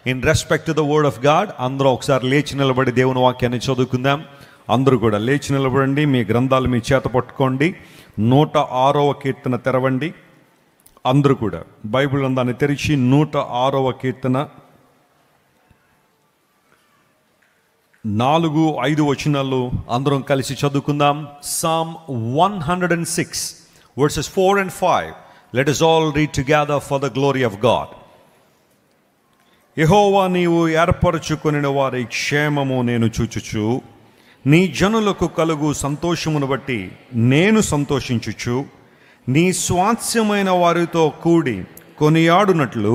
In respect to the word of God. అందరూ ఒకసారి లేచి నిలబడి దేవుని వాక్యాన్ని చదువుకుందాం. అందరూ కూడా లేచి నిలబడండి, మీ గ్రంథాలు మీ చేత పట్టుకోండి. 106వ కీర్తన తెరవండి. అందరూ కూడా బైబిల్ గ్రంథాన్ని తెరిచి 106వ కీర్తన 4-5 వచనాలు అందరం కలిసి చదువుకుందాం. Psalm 106 verses 4 and 5. Let us all read together for the glory of God. యెహోవా, నీవు ఏర్పరచుకొనిన వారి క్షేమము నేను చూచుచు, నీ జనులకు కలుగు సంతోషమును బట్టి నేను సంతోషించుచు, నీ స్వాస్థ్యమైన వారితో కూడి కొనియాడునట్లు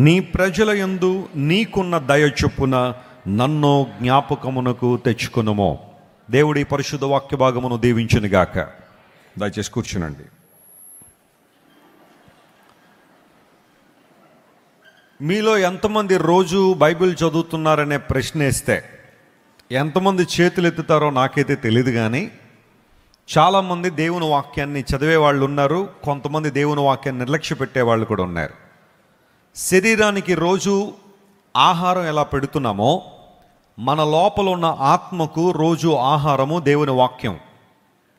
నీ ప్రజల యందు నీకున్న దయ చొప్పున నన్ను జ్ఞాపకమునకు తెచ్చుకొనుము. దేవుడి పరిశుద్ధ వాక్య భాగమును దీవించునుగాక. దయచేసి కూర్చునండి. మీలో ఎంతమంది రోజు బైబిల్ చదువుతున్నారనే ప్రశ్న వేస్తే ఎంతమంది చేతులు ఎత్తుతారో నాకైతే తెలియదు, కానీ చాలామంది దేవుని వాక్యాన్ని చదివే వాళ్ళు ఉన్నారు. కొంతమంది దేవుని వాక్యాన్ని నిర్లక్ష్య పెట్టే వాళ్ళు కూడా ఉన్నారు. శరీరానికి రోజు ఆహారం ఎలా పెడుతున్నామో మన లోపల ఉన్న ఆత్మకు రోజు ఆహారము దేవుని వాక్యం,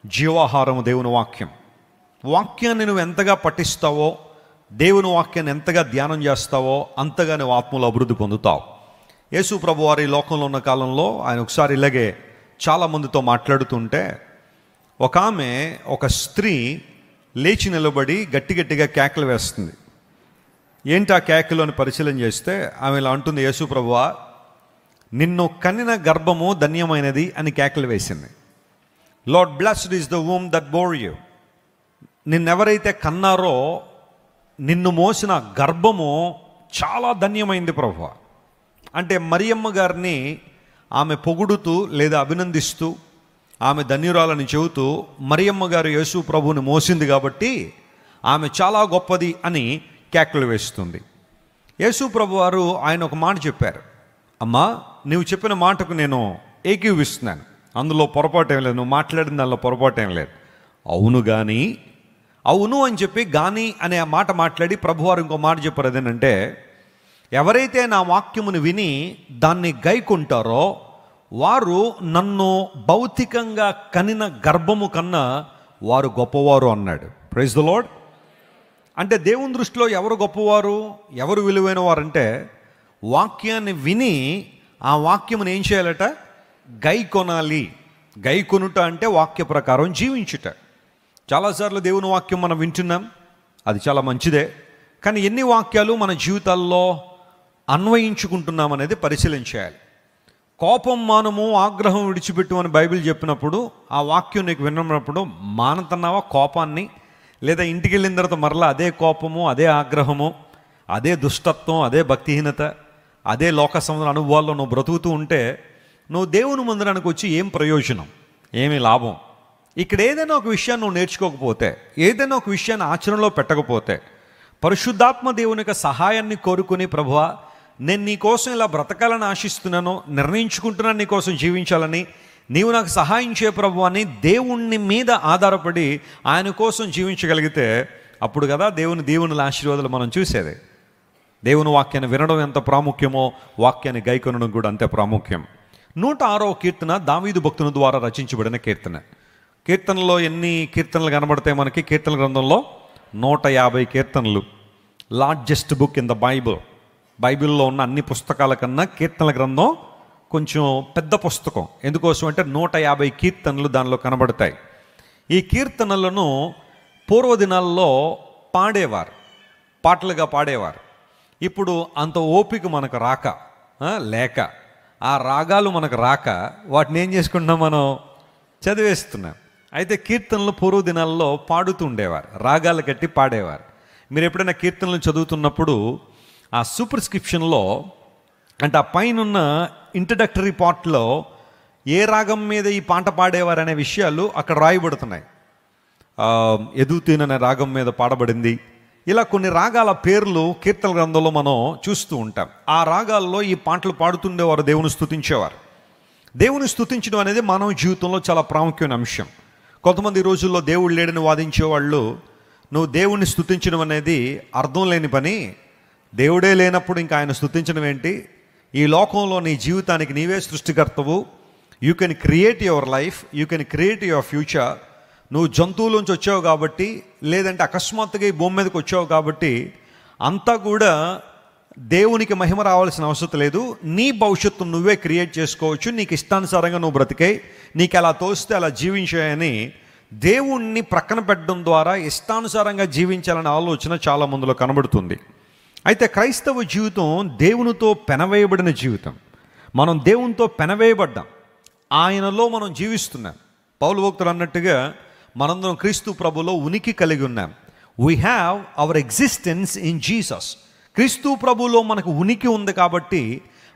జీవాహారము దేవుని వాక్యం. వాక్యాన్ని నువ్వు ఎంతగా పఠిస్తావో, దేవుని వాక్యాన్ని ఎంతగా ధ్యానం చేస్తావో అంతగా నువ్వు ఆత్మలో అభివృద్ధి పొందుతావు. యేసు ప్రభు వారి లోకంలో ఉన్న కాలంలో ఆయన ఒకసారి ఇలాగే చాలామందితో మాట్లాడుతుంటే ఒక స్త్రీ లేచి నిలబడి గట్టిగా కేకలు వేస్తుంది. ఏంటి ఆ కేకలు అని పరిశీలన చేస్తే ఆమె ఇలా అంటుంది, యేసు ప్రభువా, నిన్ను కనిన గర్భము ధన్యమైనది అని కేకలు వేసింది. Lord blessed is the womb that bore you. నిన్నెవరైతే కన్నారో నిన్ను మోసిన గర్భము చాలా ధన్యమైంది ప్రభువా. అంటే మరియమ్మ గారిని ఆమె పొగుడుతూ లేదా అభినందిస్తూ ఆమె ధన్యురాలని చెబుతూ మరియమ్మ గారు యేసు ప్రభువుని మోసింది కాబట్టి ఆమె చాలా గొప్పది అని కేకలు వేస్తుంది. యేసు ప్రభు వారు ఆయన ఒక మాట చెప్పారు, అమ్మా నువ్వు చెప్పిన మాటకు నేను ఏకీవిస్తున్నాను, అందులో పొరపాటు ఏం లేదు, నువ్వు మాట్లాడిన దానిలో పొరపాటు ఏం లేదు. అవును కానీ, అవును అని చెప్పి గాని అనే ఆ మాట మాట్లాడి ప్రభువారు ఇంకో మాట చెప్పారు. అదేనంటే, ఎవరైతే నా వాక్యమును విని దాన్ని గైకుంటారో వారు నన్ను భౌతికంగా కనిన గర్భము కన్నా వారు గొప్పవారు అన్నాడు. Praise the lord. అంటే దేవుని దృష్టిలో ఎవరు గొప్పవారు, ఎవరు విలువైన వారంటే వాక్యాన్ని విని ఆ వాక్యమును ఏం చేయాలట? గైకొనాలి. గైకొనుట అంటే వాక్య ప్రకారం జీవించుట. చాలాసార్లు దేవుని వాక్యం మనం వింటున్నాం, అది చాలా మంచిదే, కానీ ఎన్ని వాక్యాలు మన జీవితాల్లో అన్వయించుకుంటున్నాం అనేది పరిశీలన చేయాలి. కోపం మానము, ఆగ్రహం విడిచిపెట్టు అని బైబిల్ చెప్పినప్పుడు ఆ వాక్యం నీకు విన్నప్పుడు మానతన్నావా కోపాన్ని? లేదా ఇంటికి వెళ్ళిన తర్వాత మరలా అదే కోపము, అదే ఆగ్రహము, అదే దుష్టత్వం, అదే భక్తిహీనత, అదే లోక సంబంధ అనుభవాల్లో నువ్వు బ్రతుకుతూ ఉంటే నువ్వు దేవుని మందిరానికి వచ్చి ఏం ప్రయోజనం, ఏమి లాభం? ఇక్కడ ఏదైనా ఒక విషయాన్ని నువ్వు నేర్చుకోకపోతే, ఏదైనా ఒక విషయాన్ని ఆచరణలో పెట్టకపోతే, పరిశుద్ధాత్మ దేవుని యొక్క సహాయాన్ని కోరుకుని ప్రభువా నేను నీ కోసం ఇలా బ్రతకాలని ఆశిస్తున్నాను, నిర్ణయించుకుంటున్నాను నీ కోసం జీవించాలని, నీవు నాకు సహాయం చేయ ప్రభువా అని దేవుని మీద ఆధారపడి ఆయన కోసం జీవించగలిగితే అప్పుడు కదా దేవుని ఆశీర్వాదాలు మనం చూసేది. దేవుని వాక్యాన్ని వినడం ఎంత ప్రాముఖ్యమో వాక్యాన్ని గైకొనడం కూడా అంతే ప్రాముఖ్యం. 106వ కీర్తన దావీదు భక్తుని ద్వారా రచించబడిన కీర్తన. కీర్తనలో ఎన్ని కీర్తనలు కనబడతాయి మనకి? కీర్తన గ్రంథంలో 150 కీర్తనలు. Largest book in the Bible. బైబిల్లో ఉన్న అన్ని పుస్తకాల కన్నా కీర్తనల గ్రంథం కొంచెం పెద్ద పుస్తకం. ఎందుకోసం అంటే 150 కీర్తనలు దానిలో కనబడతాయి. ఈ కీర్తనలను పూర్వదినాల్లో పాడేవారు, పాటలుగా పాడేవారు. ఇప్పుడు అంత ఓపిక మనకు లేక ఆ రాగాలు మనకు రాక వాటిని ఏం చేసుకుంటున్నాం, మనం చదివేస్తున్నాం. అయితే కీర్తనలు పూర్వదినాల్లో పాడుతూ ఉండేవారు, రాగాలు కట్టి పాడేవారు. మీరు ఎప్పుడైనా కీర్తనలు చదువుతున్నప్పుడు ఆ సూపర్స్క్రిప్షన్లో అంటే ఆ పైన ఇంట్రడక్టరీ పార్ట్లో ఏ రాగం మీద ఈ పాట పాడేవారు అనే విషయాలు అక్కడ రాయబడుతున్నాయి. ఎదుగుతీన్ అనే రాగం మీద పాడబడింది. ఇలా కొన్ని రాగాల పేర్లు కీర్తన గ్రంథంలో మనం చూస్తూ ఉంటాం. ఆ రాగాల్లో ఈ పాటలు పాడుతుండేవారు, దేవుని స్తుతించేవారు. దేవుని స్తుతించడం అనేది మానవ జీవితంలో చాలా ప్రాముఖ్యమైన అంశం. కొంతమంది ఈ రోజుల్లో దేవుడు లేడని వాదించేవాళ్ళు నువ్వు దేవుణ్ణి స్తుతించడం అనేది అర్థం లేని పని, దేవుడే లేనప్పుడు ఇంకా ఆయన స్తుతించడం ఏంటి? ఈ లోకంలో నీ జీవితానికి నీవే సృష్టికర్తవు. You can create your life, you can create your future. నువ్వు జంతువులోంచి వచ్చావు కాబట్టి, లేదంటే అకస్మాత్తుగా ఈ భూమి మీదకి వచ్చావు కాబట్టి అంతా కూడా దేవునికి మహిమ రావాల్సిన అవసరం లేదు. నీ భవిష్యత్తు నువ్వే క్రియేట్ చేసుకోవచ్చు. నీకు ఇష్టానుసారంగా నువ్వు బ్రతికే, నీకు అలా తోస్తే అలా జీవించాయని దేవుణ్ణి ప్రక్కన పెట్టడం ద్వారా ఇష్టానుసారంగా జీవించాలనే ఆలోచన చాలా మందిలో కనబడుతుంది. అయితే క్రైస్తవ జీవితం దేవునితో పెనవేయబడిన జీవితం. మనం దేవునితో పెనవేయబడ్డాం, ఆయనలో మనం జీవిస్తున్నాం. పౌలు భక్తుడు అన్నట్టుగా మనందరం క్రీస్తు ప్రభులో ఉనికి కలిగి ఉన్నాం. We have our existence in Jesus. క్రీస్తు ప్రభులో మనకు ఉనికి ఉంది కాబట్టి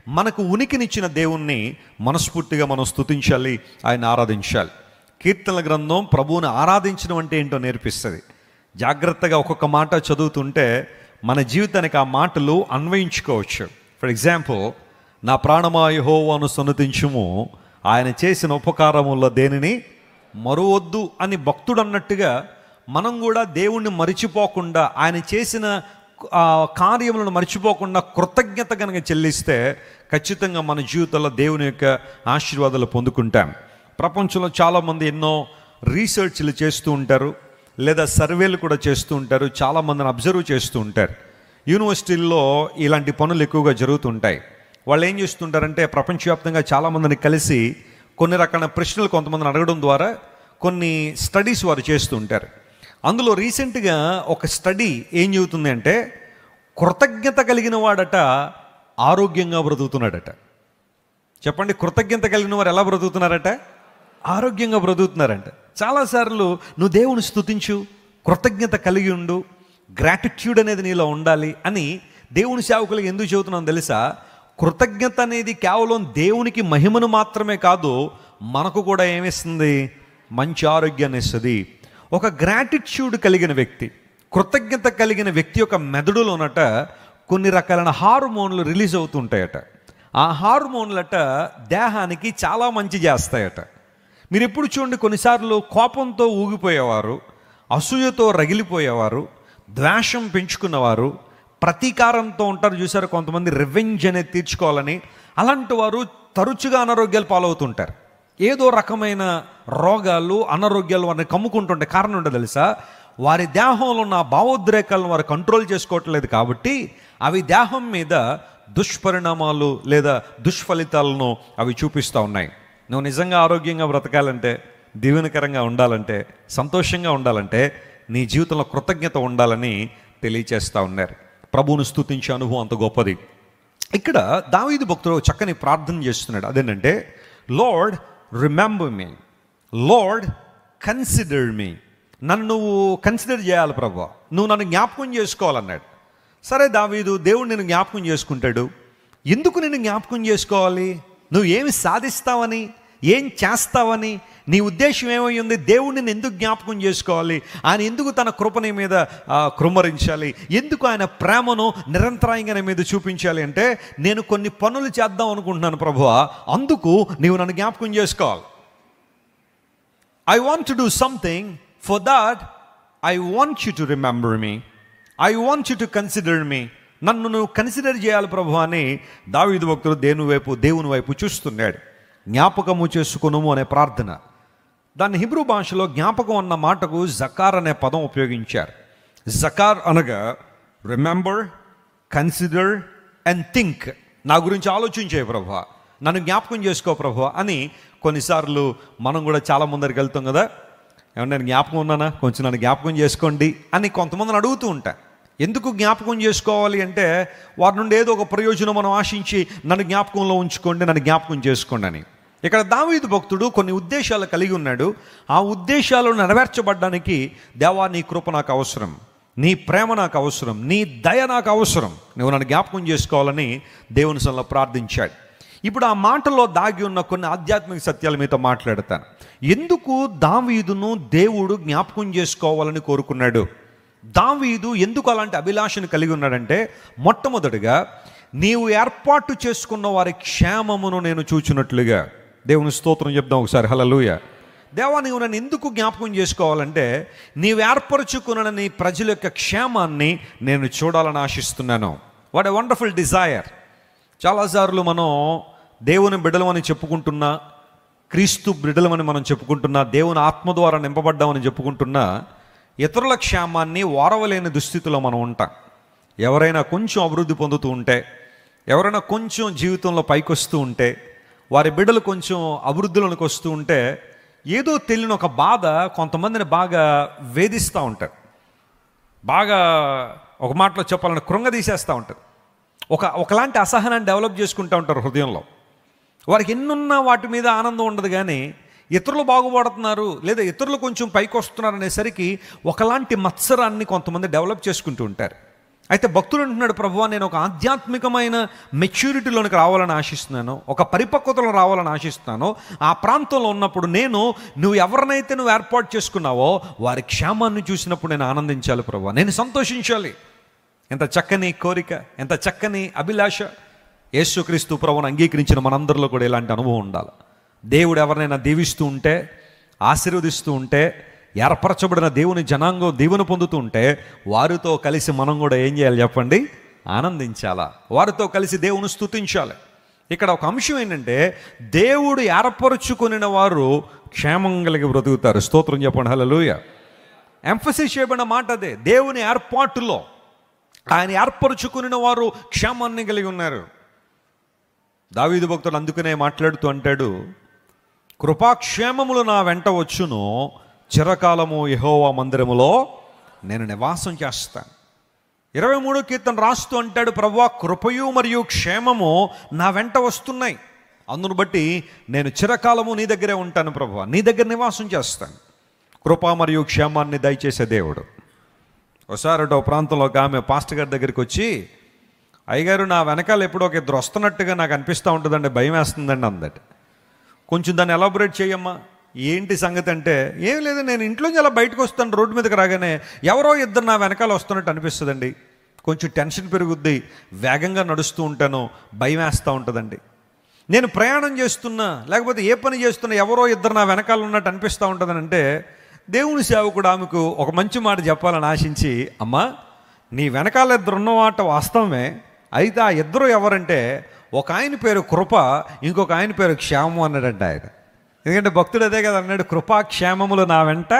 మనకు ఉనికినిచ్చిన దేవుణ్ణి మనస్ఫూర్తిగా మనం స్తుతించాలి, ఆయన ఆరాధించాలి. కీర్తనల గ్రంథం ప్రభువుని ఆరాధించడం అంటే ఏంటో నేర్పిస్తుంది. జాగ్రత్తగా ఒక్కొక్క మాట చదువుతుంటే మన జీవితానికి ఆ మాటలు అన్వయించుకోవచ్చు. ఫర్ ఎగ్జాంపుల్, నా ప్రాణమా యెహోవాను సన్నుతించుము, ఆయన చేసిన ఉపకారముల్లో దేనిని మరువొద్దు అని భక్తుడు అన్నట్టుగా మనం కూడా దేవుణ్ణి మరిచిపోకుండా, ఆయన చేసిన కార్యములను మర్చిపోకుండా కృతజ్ఞత కనుక చెల్లిస్తే ఖచ్చితంగా మన జీవితంలో దేవుని యొక్క ఆశీర్వాదాలు పొందుకుంటాం. ప్రపంచంలో చాలామంది ఎన్నో రీసెర్చ్లు చేస్తూ ఉంటారు, లేదా సర్వేలు కూడా చేస్తూ ఉంటారు. చాలామందిని అబ్జర్వ్ చేస్తూ ఉంటారు. యూనివర్సిటీల్లో ఇలాంటి పనులు ఎక్కువగా జరుగుతుంటాయి. వాళ్ళు ఏం చేస్తుంటారంటే ప్రపంచవ్యాప్తంగా చాలామందిని కలిసి కొన్ని రకాల ప్రశ్నలు కొంతమందిని అడగడం ద్వారా కొన్ని స్టడీస్ వారు చేస్తూ ఉంటారు. అందులో రీసెంట్గా ఒక స్టడీ ఏం చెబుతుంది అంటే, కృతజ్ఞత కలిగిన వాడట ఆరోగ్యంగా బ్రతుకుతున్నాడట. చెప్పండి, కృతజ్ఞత కలిగిన వారు ఎలా బ్రతుకుతున్నారట? ఆరోగ్యంగా బ్రతుకుతున్నారంట. చాలాసార్లు నువ్వు దేవుని స్తుతించు, కృతజ్ఞత కలిగి ఉండు, గ్రాటిట్యూడ్ అనేది నీలో ఉండాలి అని దేవుని సేవకులకు ఎందుకు చెబుతున్నాను తెలుసా? కృతజ్ఞత అనేది కేవలం దేవునికి మహిమను మాత్రమే కాదు, మనకు కూడా ఏమిస్తుంది? మంచి ఆరోగ్యాన్ని ఇస్తుంది. ఒక గ్రాటిట్యూడ్ కలిగిన వ్యక్తి, కృతజ్ఞత కలిగిన వ్యక్తి యొక్క మెదడులోనట కొన్ని రకాలైన హార్మోన్లు రిలీజ్ అవుతుంటాయట. ఆ హార్మోన్లట దేహానికి చాలా మంచి చేస్తాయట. మీరు ఎప్పుడు చూడండి, కొన్నిసార్లు కోపంతో ఊగిపోయేవారు, అసూయతో రగిలిపోయేవారు, ద్వేషం పెంచుకున్నవారు, ప్రతీకారంతో ఉంటారు చూసారు కొంతమంది, రివెంజ్ అనేది తీర్చుకోవాలని. అలాంటి వారు తరచుగా అనారోగ్యాలు పాలవుతుంటారు. ఏదో రకమైన రోగాలు, అనారోగ్యాలు వారిని కమ్ముకుంటుంటాయి. కారణం ఏంటో తెలుసా? వారి దేహంలో ఉన్న భావోద్రేకాలను వారు కంట్రోల్ చేసుకోవట్లేదు కాబట్టి అవి దేహం మీద దుష్పరిణామాలు లేదా దుష్ఫలితాలను అవి చూపిస్తూ ఉన్నాయి. నువ్వు నిజంగా ఆరోగ్యంగా బ్రతకాలంటే, దీవెనకరంగా ఉండాలంటే, సంతోషంగా ఉండాలంటే నీ జీవితంలో కృతజ్ఞత ఉండాలని తెలియచేస్తూ ఉన్నారు. ప్రభువును స్తుతించే అనుభవం అంత గొప్పది. ఇక్కడ దావీదు భక్తుడు చక్కని ప్రార్థన చేస్తున్నాడు. అదేంటంటే, lord remember me, lord consider me. నన్ను నువ్వు కన్సిడర్ చేయాలి ప్రభువా, నువ్వు నన్ను జ్ఞాపకం చేసుకోవాలన్నాడు. సరే, దావీదు దేవుడు నిన్ను జ్ఞాపకం చేసుకుంటాడు. ఎందుకు నిన్ను జ్ఞాపకం చేసుకోవాలి? నువ్వు ఏమి సాధిస్తావని, ఏం చేస్తావని, నీ ఉద్దేశం ఏమై ఉంది? దేవుడిని ఎందుకు జ్ఞాపకం చేసుకోవాలి? ఆయన ఎందుకు తన కృపని మీద కృమ్మరించాలి? ఎందుకు ఆయన ప్రేమను నిరంతరాయంగా నీ మీద చూపించాలి అంటే, నేను కొన్ని పనులు చేద్దాం అనుకుంటున్నాను ప్రభువా, అందుకు నీవు నన్ను జ్ఞాపకం చేసుకోవాలి. I want to do something, for that I want you to remember me, I want you to consider me. నన్ను నువ్వు కన్సిడర్ చేయాలి ప్రభు అని దావీదు భక్తుడు దేవుని వైపు చూస్తున్నాడు. జ్ఞాపకము చేసుకునుము అనే ప్రార్థన. దాన్ని హిబ్రూ భాషలో జ్ఞాపకం అన్న మాటకు జకార్ అనే పదం ఉపయోగించారు. జకార్ అనగా రిమెంబర్, కన్సిడర్ అండ్ థింక్. నా గురించి ఆలోచించే ప్రభువా, నన్ను జ్ఞాపకం చేసుకో ప్రభువా అని. కొన్నిసార్లు మనం కూడా చాలా ముందరికి వెళ్తాం కదా, ఏమన్నా నేను జ్ఞాపకం ఉన్నానా, కొంచెం నన్ను జ్ఞాపకం చేసుకోండి అని కొంతమందిని అడుగుతూ ఉంటా. ఎందుకు జ్ఞాపకం చేసుకోవాలి అంటే, వారి నుండి ఏదో ఒక ప్రయోజనం మనం ఆశించి నన్ను జ్ఞాపకంలో ఉంచుకోండి, నన్ను జ్ఞాపకం చేసుకోండి అని. ఇక్కడ దావీదు భక్తుడు కొన్ని ఉద్దేశాలు కలిగి ఉన్నాడు. ఆ ఉద్దేశాలు నెరవేర్చబడ్డానికి, దేవా నీ కృప నాకు అవసరం, నీ ప్రేమ నాకు అవసరం, నీ దయ నాకు అవసరం, నువ్వు నన్ను జ్ఞాపకం చేసుకోవాలని దేవుని సన్నిధిలో ప్రార్థించాడు. ఇప్పుడు ఆ మాటలో దాగి ఉన్న కొన్ని ఆధ్యాత్మిక సత్యాలు మీతో మాట్లాడతాను. ఎందుకు దావీదును దేవుడు జ్ఞాపకం చేసుకోవాలని కోరుకున్నాడు? దావీదు ఎందుకు అలాంటి అభిలాషను కలిగి ఉన్నాడంటే, మొట్టమొదటిగా నీవు ఏర్పాటు చేసుకున్న వారి క్షేమమును నేను చూచినట్లుగా. దేవుని స్తోత్రం చెప్దాం ఒకసారి, హల్లెలూయా. దేవా, నీవు నన్ను ఎందుకు జ్ఞాపకం చేసుకోవాలంటే, నీవు ఏర్పరచుకున్న నీ ప్రజల యొక్క క్షేమాన్ని నేను చూడాలని ఆశిస్తున్నాను. What a wonderful desire. చాలాసార్లు మనం దేవుని బిడ్డలమని చెప్పుకుంటున్నా, క్రీస్తు బిడ్డలమని మనం చెప్పుకుంటున్నా, దేవుని ఆత్మ ద్వారా నింపబడ్డామని చెప్పుకుంటున్నా, ఇతరుల క్షేమాన్ని వారవలేని దుస్థితిలో మనం ఉంటాం. ఎవరైనా కొంచెం అభివృద్ధి పొందుతూ ఉంటే, ఎవరైనా కొంచెం జీవితంలో పైకి వస్తూ ఉంటే, వారి బిడ్డలు కొంచెం అభివృద్ధిలోనికి వస్తూ ఉంటే, ఏదో తెలియని ఒక బాధ కొంతమందిని బాగా వేధిస్తూ ఉంటారు. బాగా ఒక మాటలో చెప్పాలంటే కృంగదీసేస్తూ ఉంటారు. ఒకలాంటి అసహనాన్ని డెవలప్ చేసుకుంటూ ఉంటారు హృదయంలో. వారికి ఎన్నున్నా వాటి మీద ఆనందం ఉండదు, కానీ ఇతరులు బాగుపడుతున్నారు లేదా ఇతరులు కొంచెం పైకి వస్తున్నారు అనేసరికి ఒకలాంటి మత్సరాన్ని కొంతమంది డెవలప్ చేసుకుంటూ ఉంటారు. అయితే భక్తుడు అంటున్నాడు, ప్రభువా నేను ఒక ఆధ్యాత్మికమైన మెచ్యూరిటీలోనికి రావాలని ఆశిస్తున్నాను, ఒక పరిపక్వతలో రావాలని ఆశిస్తున్నాను. ఆ ప్రాంతంలో ఉన్నప్పుడు నువ్వు ఎవరినైతే నువ్వు ఏర్పాటు చేసుకున్నావో వారి క్షేమాన్ని చూసినప్పుడు నేను ఆనందించాలి ప్రభువా, నేను సంతోషించాలి. ఎంత చక్కని కోరిక, ఎంత చక్కని అభిలాష. యేసుక్రీస్తు ప్రభువును అంగీకరించిన మనందరిలో కూడా ఇలాంటి అనుభవం ఉండాలి. దేవుడు ఎవరినైనా దీవిస్తూ ఉంటే, ఆశీర్వదిస్తూ ఉంటే, ఏర్పరచబడిన దేవుని జనాంగం దీవెన పొందుతూ ఉంటే వారితో కలిసి మనం కూడా ఏం చేయాలి చెప్పండి? ఆనందించాలా, వారితో కలిసి దేవుని స్తుతించాలి. ఇక్కడ ఒక అంశం ఏంటంటే, దేవుడు ఏర్పరచుకుని వారు క్షేమం కలిగి బ్రతుకుతారు. స్తోత్రం చెప్పండి, హల్లెలూయా. ఎంఫసిస్ చేయబడిన మాట అదే. దేవుని ఏర్పాటులో ఆయన ఏర్పరచుకుని వారు క్షేమాన్ని కలిగి ఉన్నారు. దావీదు భక్తుడు అందుకనే మాట్లాడుతూ అంటాడు, కృపాక్షేమములు నా వెంట వచ్చును, చిరకాలము యెహోవా మందిరములో నేను నివాసం చేస్తాను. 23వ కీర్తన రాస్తూ అంటాడు, ప్రభువా కృపయు మరియు క్షేమము నా వెంట వస్తున్నాయి, అందును బట్టి నేను చిరకాలము నీ దగ్గరే ఉంటాను ప్రభువా, నీ దగ్గర నివాసం చేస్తాను. కృప మరియు క్షేమాన్ని దయచేసే దేవుడు. ఒకసారి ఒక ప్రాంతంలో ఒక ఆమె పాస్టర్ గారి దగ్గరికి వచ్చి, అయ్యగారు నా వెనకాల ఎప్పుడో ఒక ఇద్దరు వస్తున్నట్టుగా నాకు అనిపిస్తూ ఉంటుందండి, భయం వేస్తుందండి అందట. కొంచెం దాన్ని ఎలాబొరేట్ చేయమ్మా, ఏంటి సంగతి అంటే, ఏం లేదు నేను ఇంట్లోంచి అలా బయటకు వస్తాను, రోడ్డు మీదకి రాగానే ఎవరో ఇద్దరు నా వెనకాల వస్తున్నట్టు అనిపిస్తుందండి, కొంచెం టెన్షన్ పెరుగుద్ది, వేగంగా నడుస్తూ ఉంటాను, భయం వేస్తూ ఉంటుందండి. నేను ప్రయాణం చేస్తున్నా లేకపోతే ఏ పని చేస్తున్నా ఎవరో ఇద్దరు నా వెనకాల ఉన్నట్టు అనిపిస్తూ ఉంటుందని అంటే, దేవుని సేవకుడు ఆమెకు ఒక మంచి మాట చెప్పాలని ఆశించి, అమ్మా నీ వెనకాల ఇద్దరు ఉన్నమాట వాస్తవమే, అయితే ఆ ఇద్దరు ఎవరంటే ఒక ఆయన పేరు కృప, ఇంకొక ఆయన పేరు క్షేమం అన్నాడంట ఆయన. ఎందుకంటే భక్తుడు అదే కదా అన్నాడు, కృపా క్షేమములు నా వెంట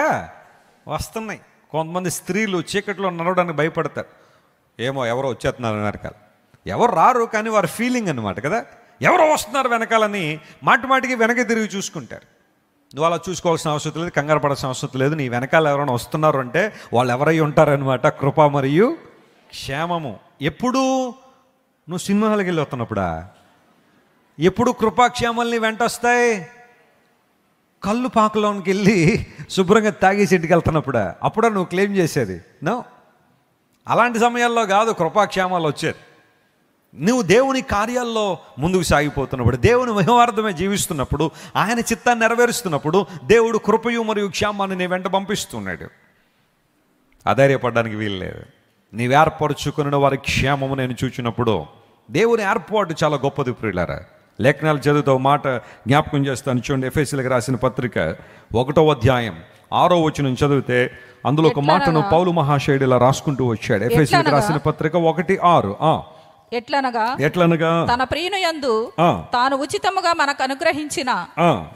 వస్తున్నాయి. కొంతమంది స్త్రీలు చీకట్లో నడవడానికి భయపడతారు, ఏమో ఎవరో వచ్చేస్తున్నారు వెనకాల. ఎవరు రారు కానీ వారి ఫీలింగ్ అన్నమాట కదా, ఎవరో వస్తున్నారు వెనకాలని మాటికి వెనక తిరిగి చూసుకుంటారు. నువ్వు అలా చూసుకోవాల్సిన అవసరం లేదు, కంగారు పడాల్సిన అవసరం లేదు. నీ వెనకాల ఎవరైనా వస్తున్నారు అంటే వాళ్ళు ఎవరై ఉంటారనమాట, కృప మరియు క్షేమము. ఎప్పుడు నువ్వు సినిమాలకు వెళ్ళి వస్తున్నప్పుడా? ఎప్పుడు కృపాక్షేమాలని వెంట వస్తాయి? కళ్ళు పాకలోనికి వెళ్ళి శుభ్రంగా తాగేసి ఇంటికి వెళ్తున్నప్పుడా? అప్పుడా నువ్వు క్లెయిమ్ చేసేది? నో, అలాంటి సమయాల్లో కాదు కృపాక్షేమాలు వచ్చేది. నువ్వు దేవుని కార్యాల్లో ముందుకు సాగిపోతున్నప్పుడు, దేవుని మహిమార్థమే జీవిస్తున్నప్పుడు, ఆయన చిత్తాన్ని నెరవేరుస్తున్నప్పుడు దేవుడు కృపయు మరియు క్షేమాన్ని నీ వెంట పంపిస్తున్నాడు. అధైర్యపడడానికి వీల్లేదు. నీవు ఏర్పరచుకున్న వారి క్షేమము నేను చూచినప్పుడు, దేవుని ఏర్పాటు చాలా గొప్పది ప్రియులారా. లేఖనాలు చదువుతో మాట జ్ఞాపకం చేస్తాను చూడండి. ఎఫెసీయులకు రాసిన పత్రిక 1వ అధ్యాయం 6వ వచనం చదివితే అందులో ఒక మాటను పౌలు మహాశయుడు ఇలా రాసుకుంటూ వచ్చాడు. ఎఫెసీయులకు రాసిన పత్రిక 1:6. ఎట్లనగా తన ప్రియుని యందు తాను ఉచితముగా మనకు అనుగ్రహించిన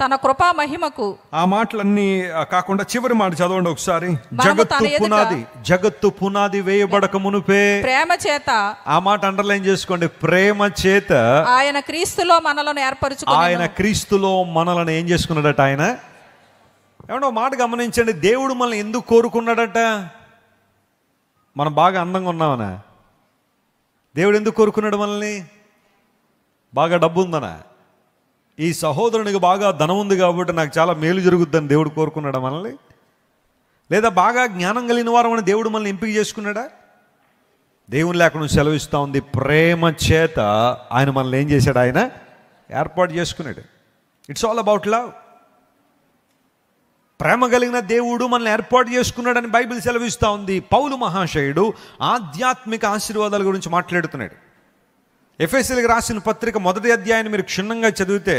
తన కృపా మహిమకు. ఆ మాటలన్నీ కాకుండా చివరి మాట చదవండి ఒకసారి. జగత్తు పునాది వేయబడక మునుపే ప్రేమ చేత, ఆ మాట అండర్లైన్ చేసుకోండి, ప్రేమ చేత ఆయన క్రీస్తులో మనలను ఏర్పరచుకున్నాడు. ఆయన క్రీస్తులో మనలను ఏం చేసుకున్నాడట? ఆయన ఏమన్నా మాట గమనించండి, దేవుడు మనల్ని ఎందుకు కోరుకున్నాడట? మనం బాగా అందంగా ఉన్నామనా? దేవుడు ఎందుకు కోరుకున్నాడు మనల్ని? బాగా డబ్బు ఉందనా? ఈ సహోదరునికి బాగా ధనం ఉంది కాబట్టి నాకు చాలా మేలు జరుగుద్దని దేవుడు కోరుకున్నాడా మనల్ని? లేదా బాగా జ్ఞానం కలిగిన వారు అని దేవుడు మనల్ని ఎంపిక చేసుకున్నాడా? దేవుని లేకుండా సెలవిస్తూ ఉంది, ప్రేమ చేత ఆయన మనల్ని ఏం చేశాడు? ఆయన ఏర్పాటు చేసుకున్నాడు. It's all about love. ప్రేమ కలిగిన దేవుడు మనల్ని ఏర్పాటు చేసుకున్నాడని బైబిల్ సెలవిస్తూ ఉంది. పౌలు మహాశయుడు ఆధ్యాత్మిక ఆశీర్వాదాల గురించి మాట్లాడుతున్నాడు. ఎఫెసీయులకు రాసిన పత్రిక 1వ అధ్యాయాన్ని మీరు క్షుణ్ణంగా చదివితే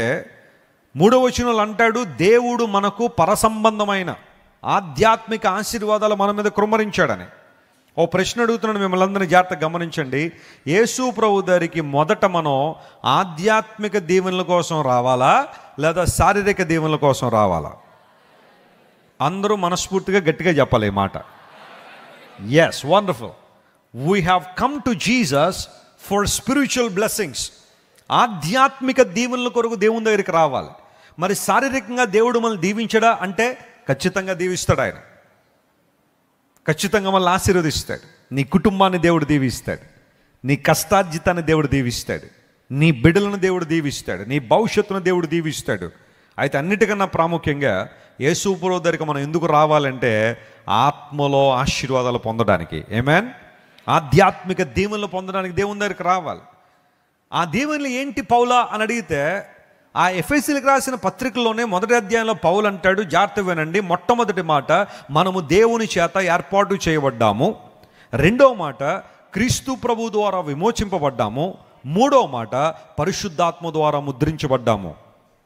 3వ వచనంలో అంటాడు, దేవుడు మనకు పరసంబంధమైన ఆధ్యాత్మిక ఆశీర్వాదాలు మన మీద కృమ్మరించాడని. ఓ ప్రశ్న అడుగుతున్నాను, మిమ్మల్ని అందరినీ జాగ్రత్తగా గమనించండి. యేసు ప్రభు దగ్గరికి మొదట మనం ఆధ్యాత్మిక దీవెనల కోసం రావాలా లేదా శారీరక దీవెనల కోసం రావాలా? అందరూ మనస్ఫూర్తిగా గట్టిగా చెప్పాలి ఈ మాట. Yes, wonderful. We have come to Jesus for spiritual blessings. ఆధ్యాత్మిక దీవెనల కొరకు దేవుని దగ్గరికి రావాలి. మరి శారీరకంగా దేవుడు మనల్ని దీవించడా అంటే ఖచ్చితంగా దీవిస్తాడు. ఆయన ఖచ్చితంగా మనల్ని ఆశీర్వదిస్తాడు. నీ కుటుంబాన్ని దేవుడు దీవిస్తాడు, నీ కష్టార్జితాన్ని దేవుడు దీవిస్తాడు, నీ బిడ్డలను దేవుడు దీవిస్తాడు, నీ భవిష్యత్తును దేవుడు దీవిస్తాడు. అయితే అన్నిటికన్నా ప్రాముఖ్యంగా యేసు ప్రభువు దగ్గరికి మనం ఎందుకు రావాలంటే ఆత్మలో ఆశీర్వాదాలు పొందడానికి. ఆమేన్. ఆధ్యాత్మిక దీవెనలు పొందడానికి దేవుని దగ్గరికి రావాలి. ఆ దీవెనలు ఏంటి పౌలా అని అడిగితే, ఆ ఎఫెసీయులకు రాసిన పత్రికలోనే మొదటి అధ్యాయంలో పౌలు అంటాడు, జాగ్రత్త వినండి. మొట్టమొదటి మాట, మనము దేవుని చేత ఏర్పాటు చేయబడ్డాము. రెండవ మాట, క్రీస్తు ప్రభు ద్వారా విమోచింపబడ్డాము. మూడవ మాట, పరిశుద్ధాత్మ ద్వారా ముద్రించబడ్డాము.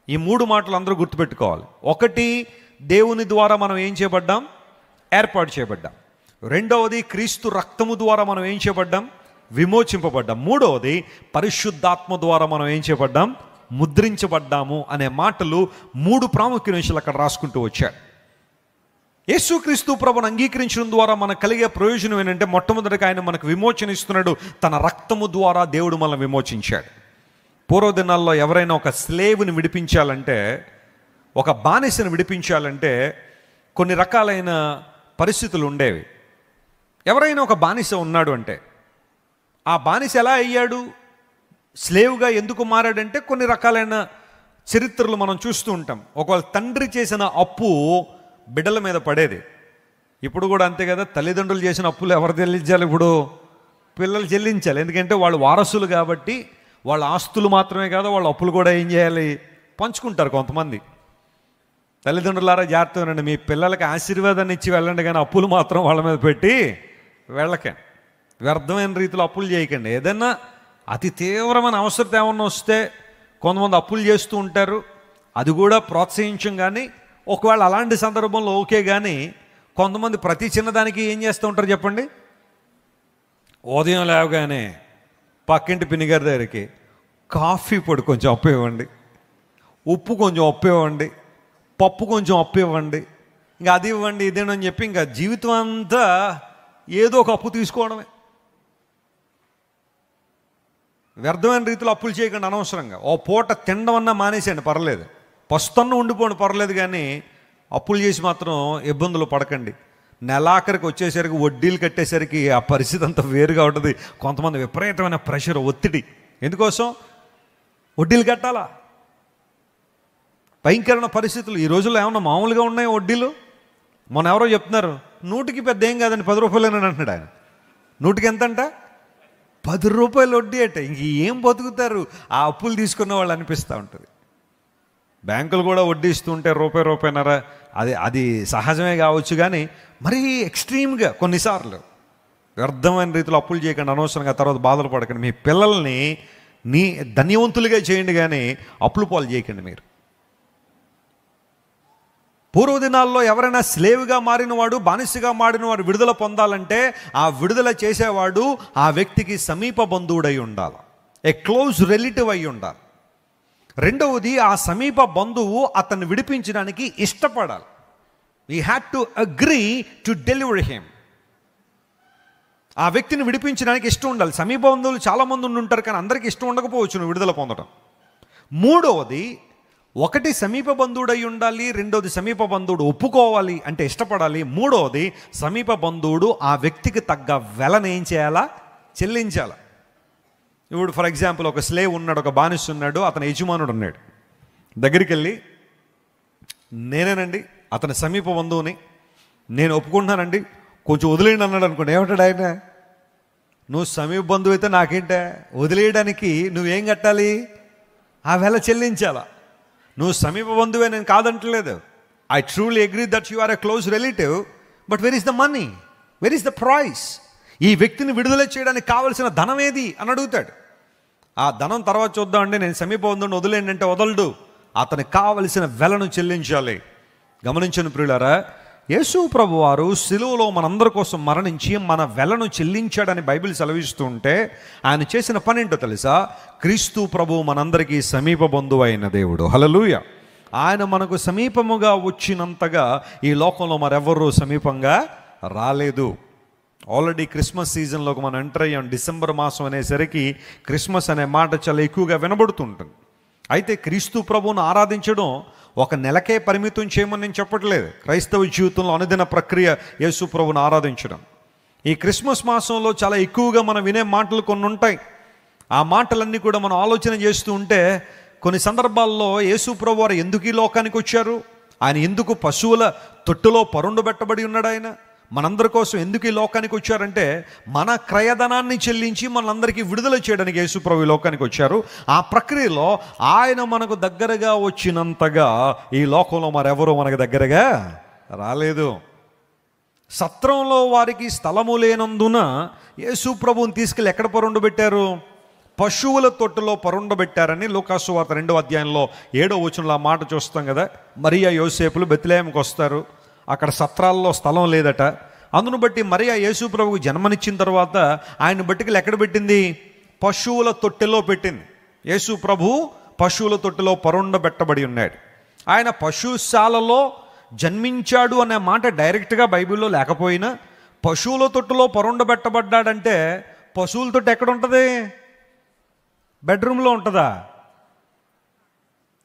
ఈ మూడు మాటలు అందరూ గుర్తుపెట్టుకోవాలి. ఒకటి, దేవుని ద్వారా మనం ఏం చేయబడ్డాం? ఏర్పాటు చేయబడ్డాం. రెండవది, క్రీస్తు రక్తము ద్వారా మనం ఏం చేయబడ్డాం? విమోచింపబడ్డాం. మూడవది, పరిశుద్ధాత్మ ద్వారా మనం ఏం చేయబడ్డాం? ముద్రించబడ్డాము అనే మాటలు మూడు ప్రాముఖ్య విషయాలు అక్కడ రాసుకుంటూ వచ్చాడు. యేసుక్రీస్తు ప్రభువును అంగీకరించడం ద్వారా మనకు కలిగే ప్రయోజనం ఏంటంటే, మొట్టమొదటిగా ఆయన మనకు విమోచన ఇస్తున్నాడు. తన రక్తము ద్వారా దేవుడు మనల్ని విమోచించాడు. పూర్వదినాల్లో ఎవరైనా ఒక స్లేవ్ని విడిపించాలంటే, ఒక బానిసను విడిపించాలంటే కొన్ని రకాలైన పరిస్థితులు ఉండేవి. ఎవరైనా ఒక బానిస ఉన్నాడు అంటే, ఆ బానిస ఎలా అయ్యాడు, స్లేవ్గా ఎందుకు మారాడంటే కొన్ని రకాలైన చరిత్రలు మనం చూస్తూ ఉంటాం. ఒకవేళ తండ్రి చేసిన అప్పు బిడ్డల మీద పడేది. ఇప్పుడు కూడా అంతే కదా, తల్లిదండ్రులు చేసిన అప్పులు ఎవరు చెల్లించాలి? ఇప్పుడు పిల్లలు చెల్లించాలి. ఎందుకంటే వాళ్ళు వారసులు కాబట్టి వాళ్ళ ఆస్తులు మాత్రమే కాదు, వాళ్ళ అప్పులు కూడా ఏం చేయాలి? పంచుకుంటారు కొంతమంది. తల్లిదండ్రులారా జాగ్రత్తగా ఉండండి, మీ పిల్లలకి ఆశీర్వాదాన్ని ఇచ్చి వెళ్ళండి, కానీ అప్పులు మాత్రం వాళ్ళ మీద పెట్టి వెళ్ళకండి. వ్యర్థమైన రీతిలో అప్పులు చేయకండి. ఏదైనా అతి తీవ్రమైన అవసరత ఏమన్నా వస్తే కొంతమంది అప్పులు చేస్తూ ఉంటారు, అది కూడా ప్రోత్సహించం. కానీ ఒకవేళ అలాంటి సందర్భంలో ఓకే, కానీ కొంతమంది ప్రతి చిన్నదానికి ఏం చేస్తూ ఉంటారు చెప్పండి? ఉదయం లేవగానే పక్కింటి పిన్నిగారి దగ్గరికి కాఫీ పొడి కొంచెం అప్పు ఇవ్వండి, ఉప్పు కొంచెం అప్పు ఇవ్వండి, పప్పు కొంచెం అప్పు ఇవ్వండి, ఇంకా అది ఇవ్వండి ఇదేనని చెప్పి ఇంకా జీవితం అంతా ఏదో ఒక అప్పు తీసుకోవడమే. వ్యర్థమైన రీతిలో అప్పులు చేయకండి అనవసరంగా. ఓ పూట తినడం అన్నా మానేసేయండి, పర్లేదు. పస్తున్న ఉండిపోండి, పర్లేదు. కానీ అప్పులు చేసి మాత్రం ఇబ్బందులు పడకండి. నెలాఖరికి వచ్చేసరికి వడ్డీలు కట్టేసరికి ఆ పరిస్థితి అంతా వేరుగా ఉంటుంది. కొంతమంది విపరీతమైన ప్రెషర్, ఒత్తిడి. ఎందుకోసం? వడ్డీలు కట్టాలా? భయంకరమైన పరిస్థితులు. ఈ రోజుల్లో ఏమన్నా మామూలుగా ఉన్నాయి వడ్డీలు? మొన్న ఎవరో చెప్తున్నారు, 100కి పెద్ద ఏం కాదండి, 10 రూపాయలని అంటున్నాడు ఆయన. 100కి ఎంతంట? 10 రూపాయలు వడ్డీ అంటే ఇంక ఏం బతుకుతారు ఆ అప్పులు తీసుకున్న వాళ్ళు అనిపిస్తూ ఉంటుంది. బ్యాంకులు కూడా వడ్డీ ఇస్తూ ఉంటే రూపాయిన్నర, అది సహజమే కావచ్చు. కానీ మరీ ఎక్స్ట్రీమ్గా కొన్నిసార్లు వ్యర్థమైన రీతిలో అప్పులు చేయకండి అనవసరంగా, తర్వాత బాధలు పడకండి. మీ పిల్లల్ని ధన్యవంతులుగా చేయండి, కానీ అప్పులు పాలు చేయకండి మీరు. పూర్వదినాల్లో ఎవరైనా స్లేవ్గా మారినవాడు, బానిసగా మారినవాడు విడుదల పొందాలంటే ఆ విడుదల చేసేవాడు ఆ వ్యక్తికి సమీప బంధువుడై ఉండాలి, ఏ క్లోజ్ రిలేటివ్ అయి ఉండాలి. రెండవది, ఆ సమీప బంధువు అతన్ని విడిపించడానికి ఇష్టపడాలి. We had to agree to deliver him. ఆ వ్యక్తిని విడిపించడానికి ఇష్టం ఉండాలి. సమీప బంధువులు చాలామంది ఉంటారు, కానీ అందరికీ ఇష్టం ఉండకపోవచ్చు నువ్వు విడుదల పొందడం. మూడవది, ఒకటి సమీప బంధువుడు అయి ఉండాలి, రెండోది సమీప బంధువుడు ఒప్పుకోవాలి అంటే ఇష్టపడాలి, మూడవది సమీప బంధువుడు ఆ వ్యక్తికి తగ్గ వెలను ఏం చేయాలా? చెల్లించాలా. ఇప్పుడు ఫర్ ఎగ్జాంపుల్ ఒక స్లేవ్ ఉన్నాడు, ఒక బానిస ఉన్నాడు, అతని యజమానుడు ఉన్నాడు. దగ్గరికి వెళ్ళి, నేనేనండి అతని సమీప బంధువుని, నేను ఒప్పుకుంటున్నానండి, కొంచెం వదిలేయండి అన్నాడు అనుకోండి. ఏమంటాడు ఆయన? నువ్వు సమీప బంధువు అయితే నాకేంటే, వదిలేయడానికి నువ్వేం కట్టాలి? ఆ వెల చెల్లించాలా. నువ్వు సమీప బంధువే, నేను కాదంటలేదు. I truly agree that you are a close relative, but where is the money, where is the price? ఈ వ్యక్తిని విడుదల చేయడానికి కావలసిన ధనం ఏది అని అడుగుతాడు. ఆ ధనం తర్వాత చూద్దామండి, నేను సమీప బంధువుని వదిలేండి అంటే వదలడు. అతనికి కావలసిన వెలను చెల్లించాలి. గమనించండి ప్రియులారా, యేసు ప్రభు వారు సిలువలో మనందరి కోసం మరణించి మన వెలను చెల్లించాడని బైబిల్ సెలవిస్తూ ఉంటే ఆయన చేసిన పని ఏంటో తెలుసా? క్రీస్తు ప్రభు మనందరికీ సమీప బంధువు అయిన దేవుడు. హల్లెలూయా. ఆయన మనకు సమీపముగా వచ్చినంతగా ఈ లోకంలో మరెవరూ సమీపంగా రాలేదు. ఆల్రెడీ క్రిస్మస్ సీజన్లోకి మనం ఎంటర్ అయ్యాం. డిసెంబర్ మాసం అనేసరికి క్రిస్మస్ అనే మాట చాలా ఎక్కువగా వినబడుతుంటుంది. అయితే క్రీస్తు ప్రభువును ఆరాధించడం ఒక నెలకే పరిమితం చేయమని నేను చెప్పట్లేదు. క్రైస్తవ జీవితంలో అనుదిన ప్రక్రియ యేసు ప్రభువును ఆరాధించడం. ఈ క్రిస్మస్ మాసంలో చాలా ఎక్కువగా మనం వినే మాటలు కొన్ని ఉంటాయి. ఆ మాటలన్నీ కూడా మనం ఆలోచన చేస్తూ ఉంటే కొన్ని సందర్భాల్లో యేసు ప్రభు వారు ఎందుకు ఈ లోకానికి వచ్చారు, ఆయన ఎందుకు పశువుల తొట్టులో పరుండబెట్టబడి ఉన్నాడు, ఆయన మనందరి కోసం ఎందుకు ఈ లోకానికి వచ్చారంటే మన క్రయధనాన్ని చెల్లించి మనందరికీ విడుదల చేయడానికి యేసు ప్రభు ఈ లోకానికి వచ్చారు. ఆ ప్రక్రియలో ఆయన మనకు దగ్గరగా వచ్చినంతగా ఈ లోకంలో మరెవరూ మనకు దగ్గరగా రాలేదు. సత్రంలో వారికి స్థలము లేనందున యేసు ప్రభువుని తీసుకెళ్ళి ఎక్కడ పరుండబెట్టారు? పశువుల తొట్టులో పరుండబెట్టారని లూకాసు వార్త 2వ అధ్యాయంలో 7వ వచనంలో ఆ మాట చూస్తాం కదా. మరియా యోసేపులు బెత్లెహేముకు వస్తారు. అక్కడ సత్రాల్లో స్థలం లేదట. అందును బట్టి మరియా యేసు ప్రభువుకు జన్మనిచ్చిన తర్వాత ఆయన బట్టికలు ఎక్కడ పెట్టింది? పశువుల తొట్టెలో పెట్టింది. యేసు ప్రభు పశువుల తొట్టెలో పరుండబెట్టబడి ఉన్నాడు. ఆయన పశుశాలలో జన్మించాడు అనే మాట డైరెక్ట్గా బైబిల్లో లేకపోయినా పశువుల తొట్టులో పరుండబెట్టబడ్డాడంటే పశువుల తొట్టు ఎక్కడ ఉంటుంది? బెడ్రూమ్లో ఉంటుందా?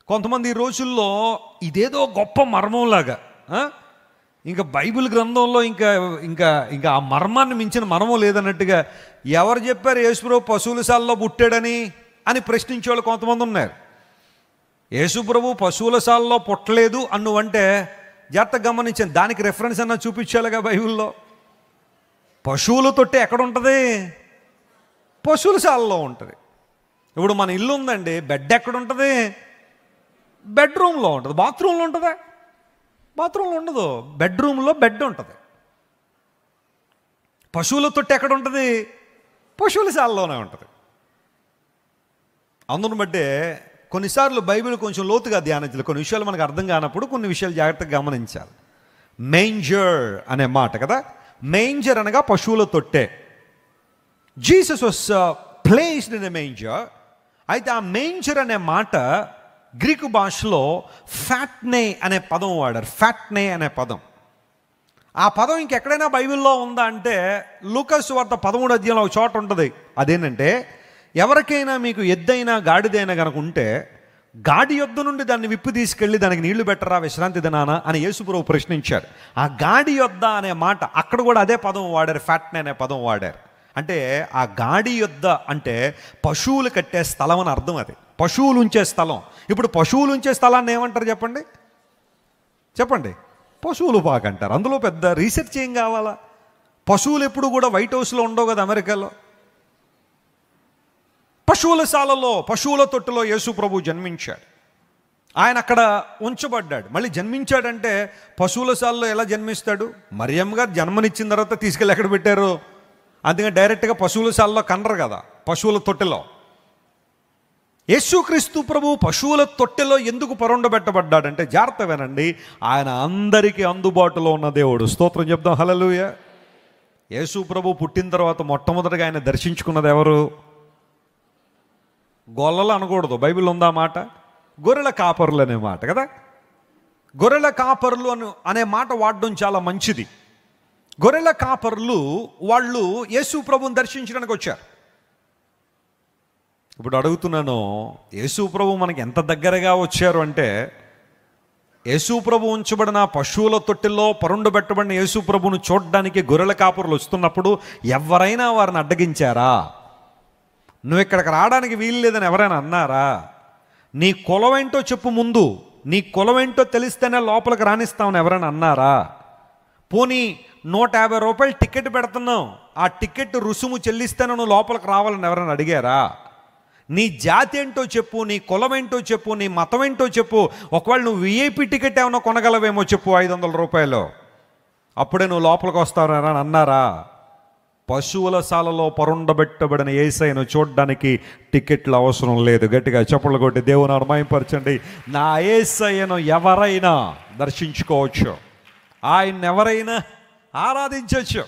కొంతమంది ఈ రోజుల్లో ఇదేదో గొప్ప మర్మంలాగా, ఇంకా బైబిల్ గ్రంథంలో ఇంకా ఇంకా ఇంకా ఆ మర్మాన్ని మించిన మర్మం లేదన్నట్టుగా ఎవరు చెప్పారు యేసుప్రభు పశువుల శాలలో పుట్టాడని అని ప్రశ్నించే వాళ్ళు కొంతమంది ఉన్నారు. యేసుప్రభు పశువుల శాలలో పుట్టలేదు అన్నువంటే జాగ్రత్తగా గమనించాను, దానికి రెఫరెన్స్ అన్నా చూపించాలిగా బైబిల్లో. పశువుల తొట్టి ఎక్కడ ఉంటుంది? పశువుల శాలలో ఉంటుంది. ఇప్పుడు మన ఇల్లు ఉందండి, బెడ్ ఎక్కడ ఉంటుంది? బెడ్రూమ్లో ఉంటుంది. బాత్రూంలో ఉంటుందా? బాత్రూంలో ఉండదు. బెడ్రూమ్లో బెడ్ ఉంటుంది. పశువుల తొట్టి ఎక్కడ ఉంటుంది? పశువుల శాలలోనే ఉంటుంది. అందును బట్టే కొన్నిసార్లు బైబిల్ కొంచెం లోతుగా ధ్యానించాలి. కొన్ని విషయాలు మనకు అర్థం కానప్పుడు కొన్ని విషయాలు జాగ్రత్తగా గమనించాలి. మేంజర్ అనే మాట కదా, మేంజర్ అనగా పశువుల తొట్టే. Jesus was placed in a manger. అయితే ఆ మేంజర్ అనే మాట గ్రీకు భాషలో ఫ్యాట్నే అనే పదం వాడారు. ఫ్యాట్నే అనే పదం. ఆ పదం ఇంకెక్కడైనా బైబిల్లో ఉందా అంటే లూకాసు వార్త 13వ అధ్యాయంలో ఒక చోట ఉంటుంది. అదేంటంటే ఎవరికైనా మీకు ఎద్దైనా గాడిదైనా కనుక ఉంటే గాడి యొద్ద నుండి దాన్ని విప్పి తీసుకెళ్ళి దానికి నీళ్లు పెట్టరా విశ్రాంతి దినానా అని యేసుప్రభు ప్రశ్నించారు. ఆ గాడి యొద్ద అనే మాట అక్కడ కూడా అదే పదం వాడారు, ఫ్యాట్నే అనే పదం వాడారు. అంటే ఆ గాడి యొద్ద అంటే పశువులు కట్టే స్థలం అని అర్థం. అది పశువులు ఉంచే స్థలం. ఇప్పుడు పశువులు ఉంచే స్థలాన్ని ఏమంటారు చెప్పండి? చెప్పండి. పశువులు పాక అంటారు. అందులో పెద్ద రీసెర్చ్ ఏం కావాలా? పశువులు ఎప్పుడు కూడా వైట్ హౌస్లో ఉండవు కదా అమెరికాలో. పశువుల శాలలో పశువుల తొట్టులో యేసు ప్రభు జన్మించాడు. ఆయన అక్కడ ఉంచబడ్డాడు. మళ్ళీ జన్మించాడంటే పశువుల శాలలో ఎలా జన్మిస్తాడు? మరియమ్మ గారు జన్మనిచ్చిన తర్వాత తీసుకెళ్ళి ఎక్కడ పెట్టారు? అందుకని డైరెక్ట్గా పశువుల శాలలో కనరు కదా, పశువుల తొట్టెలో. యేసుక్రీస్తు ప్రభు పశువుల తొట్టెలో ఎందుకు పరుండబెట్టబడ్డాడంటే జాగ్రత్త వినండి, ఆయన అందరికీ అందుబాటులో ఉన్న దేవుడు. స్తోత్రం చెప్దాం, హల్లెలూయా. యేసు ప్రభు పుట్టిన తర్వాత మొట్టమొదటిగా ఆయన దర్శించుకున్నది ఎవరు? గొల్లలు అనకూడదు, బైబిల్ ఉందా మాట? గొర్రెల కాపరులు అనే మాట కదా. గొర్రెల కాపరులు అనే మాట వాడడం చాలా మంచిది. గొర్రెల కాపరులు వాళ్ళు యేసు ప్రభుని దర్శించడానికి వచ్చారు. ఇప్పుడు అడుగుతున్నాను, యేసు ప్రభు మనకి ఎంత దగ్గరగా వచ్చారు అంటే యేసు ప్రభు ఉంచబడిన పశువుల తొట్టెల్లో పరుండబెట్టబడిన యేసు ప్రభును చూడడానికి గొర్రెల కాపరులు వస్తున్నప్పుడు ఎవరైనా వారిని అడ్డగించారా? నువ్వు ఇక్కడికి రావడానికి వీలు లేదని ఎవరైనా అన్నారా? నీ కులమేంటో చెప్పు, ముందు నీ కులమేంటో తెలిస్తేనే లోపలికి రాణిస్తామని ఎవరైనా అన్నారా? పోనీ 150 రూపాయలు టికెట్ పెడుతున్నావు, ఆ టికెట్ రుసుము చెల్లిస్తేనే నువ్వు లోపలికి రావాలని ఎవరైనా అడిగారా? నీ జాతి ఏంటో చెప్పు, నీ కులం ఏంటో చెప్పు, నీ మతం ఏంటో చెప్పు. ఒకవేళ నువ్వు విఐపి టికెట్ ఏమైనా కొనగలవేమో చెప్పు, 500 రూపాయలు, అప్పుడే నువ్వు లోపలికి వస్తావని అన్నారా? పశువుల శాలలో పరుండబెట్టబడిన యేసయ్యను చూడడానికి టికెట్లు అవసరం లేదు. గట్టిగా చప్పట్లు కొట్టి దేవుని మహిమపరచండి. నా యేసయ్యను ఎవరైనా దర్శించుకోవచ్చు. ఆయన ఎవరైనా ఆరాధించవచ్చు.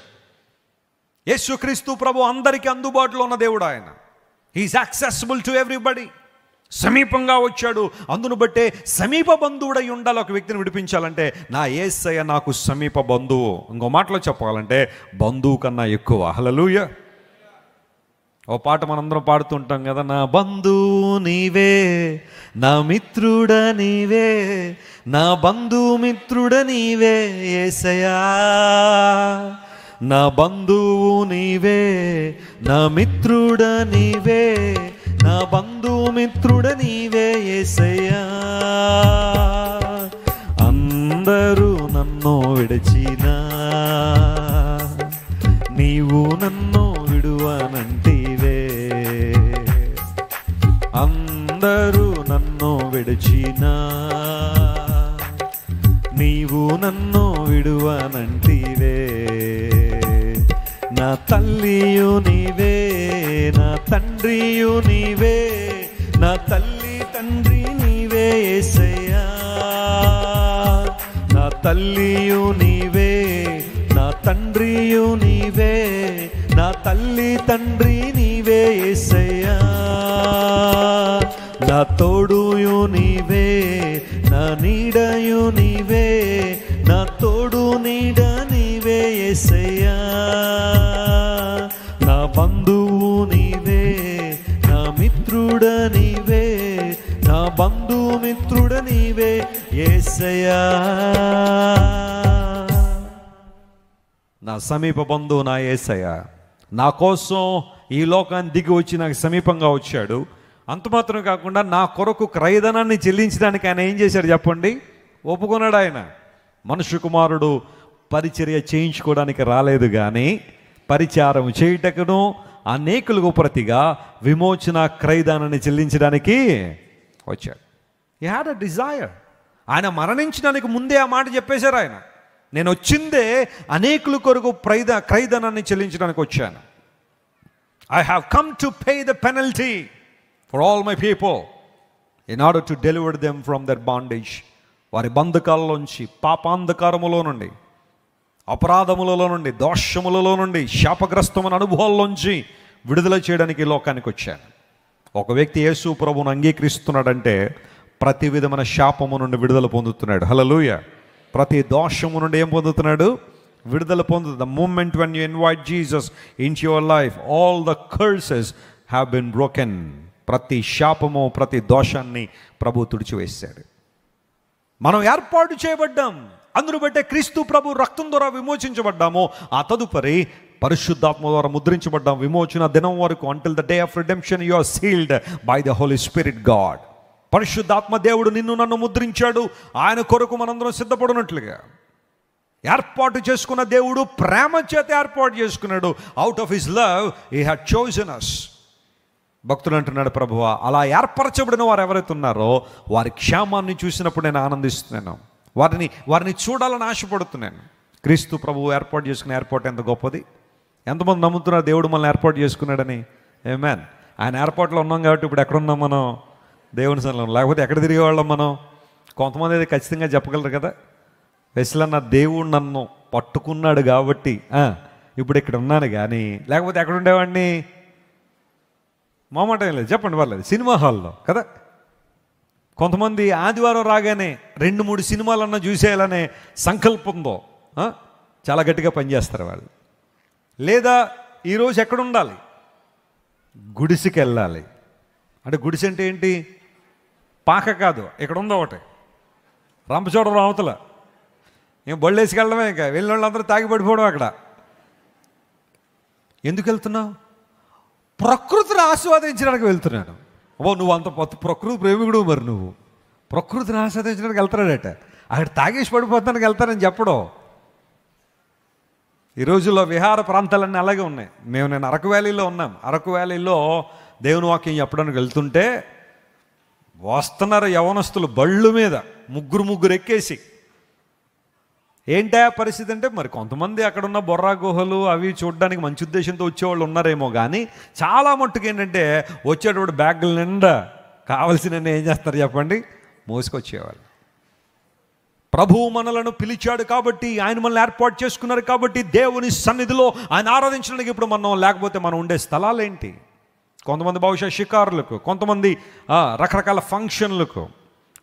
యేసుక్రీస్తు ప్రభు అందరికీ అందుబాటులో ఉన్న దేవుడు. ఆయన హీఈస్ యాక్సెసిబుల్ టు ఎవ్రీబడి. సమీపంగా వచ్చాడు. అందును బట్టే సమీప బంధువుడై ఉండాలి. ఒక వ్యక్తిని విడిపించాలంటే నా యేసయ్య నాకు సమీప బంధువు. ఇంకో మాటలో చెప్పాలంటే బంధువు కన్నా ఎక్కువ. హల్లెలూయా. ఓ పాట మనందరం పాడుతుంటాం కదా, నా బంధువు నీవే, నా మిత్రుడ నీవే, నా బంధుమిత్రుడ నీవే యేసయ్యా. నా బంధువు నీవే, నా మిత్రుడ నీవే, నా బంధుమిత్రుడ నీవే యేసయ్యా. అందరూ నన్ను విడిచినా నీవు నన్ను విడువనంటివే. అందరూ నన్ను విడిచినా నీవు నన్ను విడువనంటివే. నా తల్లియు నీవే, నా తండ్రియు నీవే, నా తల్లి తండ్రి నీవే యేసయ్యా. నా తల్లియు నీవే, నా తండ్రియు నీవే, నా తల్లి తండ్రి నీవే యేసయ్యా. నా తోడుయు నీవే, నా నీడయు నీవే, నా తోడు నీడ నీవే యేసయ్యా. నా బంధువు నీవే, నా మిత్రుడ నీవే, నా బంధుమిత్రుడ నీవే యేసయ్యా. నా సమీప బంధువు నా యేసయ్య. నా కోసం ఈ లోకాన్ని దిగి వచ్చి నాకు సమీపంగా వచ్చాడు. అంత మాత్రం కాకుండా నా కొరకు క్రయధనాన్ని చెల్లించడానికి ఆయన ఏం చేశాడు చెప్పండి? ఒప్పుకున్నాడు. ఆయన మనుష్య కుమారుడు పరిచర్య చేయించుకోవడానికి రాలేదు, కానీ పరిచారం చేయుటకును అనేకులకు ప్రతిగా విమోచన క్రయధనాన్ని చెల్లించడానికి వచ్చాడు. హి హ్యాడ్ అ డిజైర్. ఆయన మరణించడానికి ముందే ఆ మాట చెప్పేశారు. ఆయన నేను వచ్చిందే అనేకుల కొరకు క్రయధనాన్ని చెల్లించడానికి వచ్చాను. I have come to pay the penalty for all my people in order to deliver them from their bondage. వారి బంధకాలలోంచి, పాపాంధకారములో నుండి, అపరాధములలో నుండి, దోషములలో నుండి, శాపగ్రస్తమైన అనుభవాల్లోంచి విడుదల చేయడానికి ఈ లోకానికి వచ్చాను. ఒక వ్యక్తి యేసు ప్రభువును అంగీకరిస్తున్నాడంటే ప్రతి విధమైన శాపము నుండి విడుదల పొందుతున్నాడు. హల్లెలూయా. ప్రతి దోషము నుండి ఏం పొందుతున్నాడు? విడుదల పొందుతుంది. The moment when you invite Jesus in your life, all the curses have been broken. ప్రతి శాపము, ప్రతి దోషాన్ని ప్రభు తుడిచివేశాడు. మనం ఏర్పాటు చేయబడ్డాం. అందును బట్టే క్రీస్తు ప్రభు రక్తం ద్వారా విమోచించబడ్డాము. ఆ తదుపరి పరిశుద్ధాత్మ ద్వారా ముద్రించబడ్డాం. విమోచన దినం వరకు, until the day of redemption you are sealed by the holy spirit God. పరిశుద్ధాత్మ దేవుడు నిన్ను నన్ను ముద్రించాడు. ఆయన కొరకు మనందరం సిద్ధపడినట్లుగా ఏర్పాటు చేసుకున్న దేవుడు ప్రేమ చేత ఏర్పాటు చేసుకున్నాడు. Out of his love he had chosen us. భక్తులు అంటున్నాడు, ప్రభువా అలా ఏర్పరచబడిన వారు ఎవరైతే ఉన్నారో వారి క్షేమాన్ని చూసినప్పుడు నేను ఆనందిస్తున్నాను. వారిని చూడాలని ఆశపడుతున్నాను. క్రీస్తు ప్రభువు ఏర్పాటు చేసుకున్న ఏర్పాటు ఎంత గొప్పది. ఎంతమంది నమ్ముతున్నారు దేవుడు మనల్ని ఏర్పాటు చేసుకున్నాడని? ఆమేన్. ఆయన ఏర్పాటులో ఉన్నాం కాబట్టి ఇప్పుడు ఎక్కడున్నాం మనం? దేవుని సన్నిధిలో. లేకపోతే ఎక్కడ తిరిగేవాళ్ళం మనం? కొంతమంది అయితే ఖచ్చితంగా చెప్పగలరు కదా, వెస్లన్న దేవుడు నన్ను పట్టుకున్నాడు కాబట్టి ఇప్పుడు ఇక్కడ ఉన్నాను, కానీ లేకపోతే ఎక్కడ ఉండేవాడిని? మామాట ఏం లేదు, చెప్పండి పర్లేదు. సినిమా హాల్లో కదా. కొంతమంది ఆదివారం రాగానే 2-3 సినిమాలన్నా చూసేయాలనే సంకల్పంతో చాలా గట్టిగా పనిచేస్తారు వాళ్ళు. లేదా ఈరోజు ఎక్కడ ఉండాలి? గుడిసికి వెళ్ళాలి. అంటే గుడిసి అంటే ఏంటి? పాక కాదు, ఇక్కడ ఉందో ఒకటి రంపచోడవరం అవతల. ఏం బళ్ళేసుకెళ్ళడమే, ఇంకా వెళ్ళిన వాళ్ళందరూ తాగి పడిపోవడం అక్కడ. ఎందుకు వెళ్తున్నావు? ప్రకృతిని ఆస్వాదించడానికి వెళ్తున్నాను. నువ్వు అంత ప్రకృతి ప్రేమికుడు, మరి నువ్వు ప్రకృతిని ఆస్వాదించడానికి వెళ్తున్నాడట. అక్కడ తాగేసి పడిపోతానికి వెళ్తానని చెప్పడం. ఈ రోజుల్లో విహార ప్రాంతాలన్నీ అలాగే ఉన్నాయి. నేను అరకు వ్యాలీలో ఉన్నాం. అరకు వ్యాలీలో దేవుని వాక్యం చెప్పడానికి వెళ్తుంటే వస్తున్నారు యవనస్తులు బళ్ళు మీద ముగ్గురు ఎక్కేసి. ఏంటా పరిస్థితి అంటే, మరి కొంతమంది అక్కడున్న బొర్రా గుహలు అవి చూడడానికి మంచి ఉద్దేశంతో వచ్చేవాళ్ళు ఉన్నారేమో, కానీ చాలా మట్టుకు ఏంటంటే వచ్చేటప్పుడు బ్యాగుల నిండా కావాల్సిన ఏం చేస్తారు చెప్పండి? మోసుకొచ్చేవాళ్ళు. ప్రభువు మనలను పిలిచాడు కాబట్టి, ఆయన మనల్ని ఏర్పాటు చేసుకున్నారు కాబట్టి దేవుని సన్నిధిలో ఆయన ఆరాధించడానికి ఇప్పుడు మనం లేకపోతే మనం ఉండే స్థలాలేంటి? కొంతమంది బహుశా షికారులకు, కొంతమంది రకరకాల ఫంక్షన్లకు,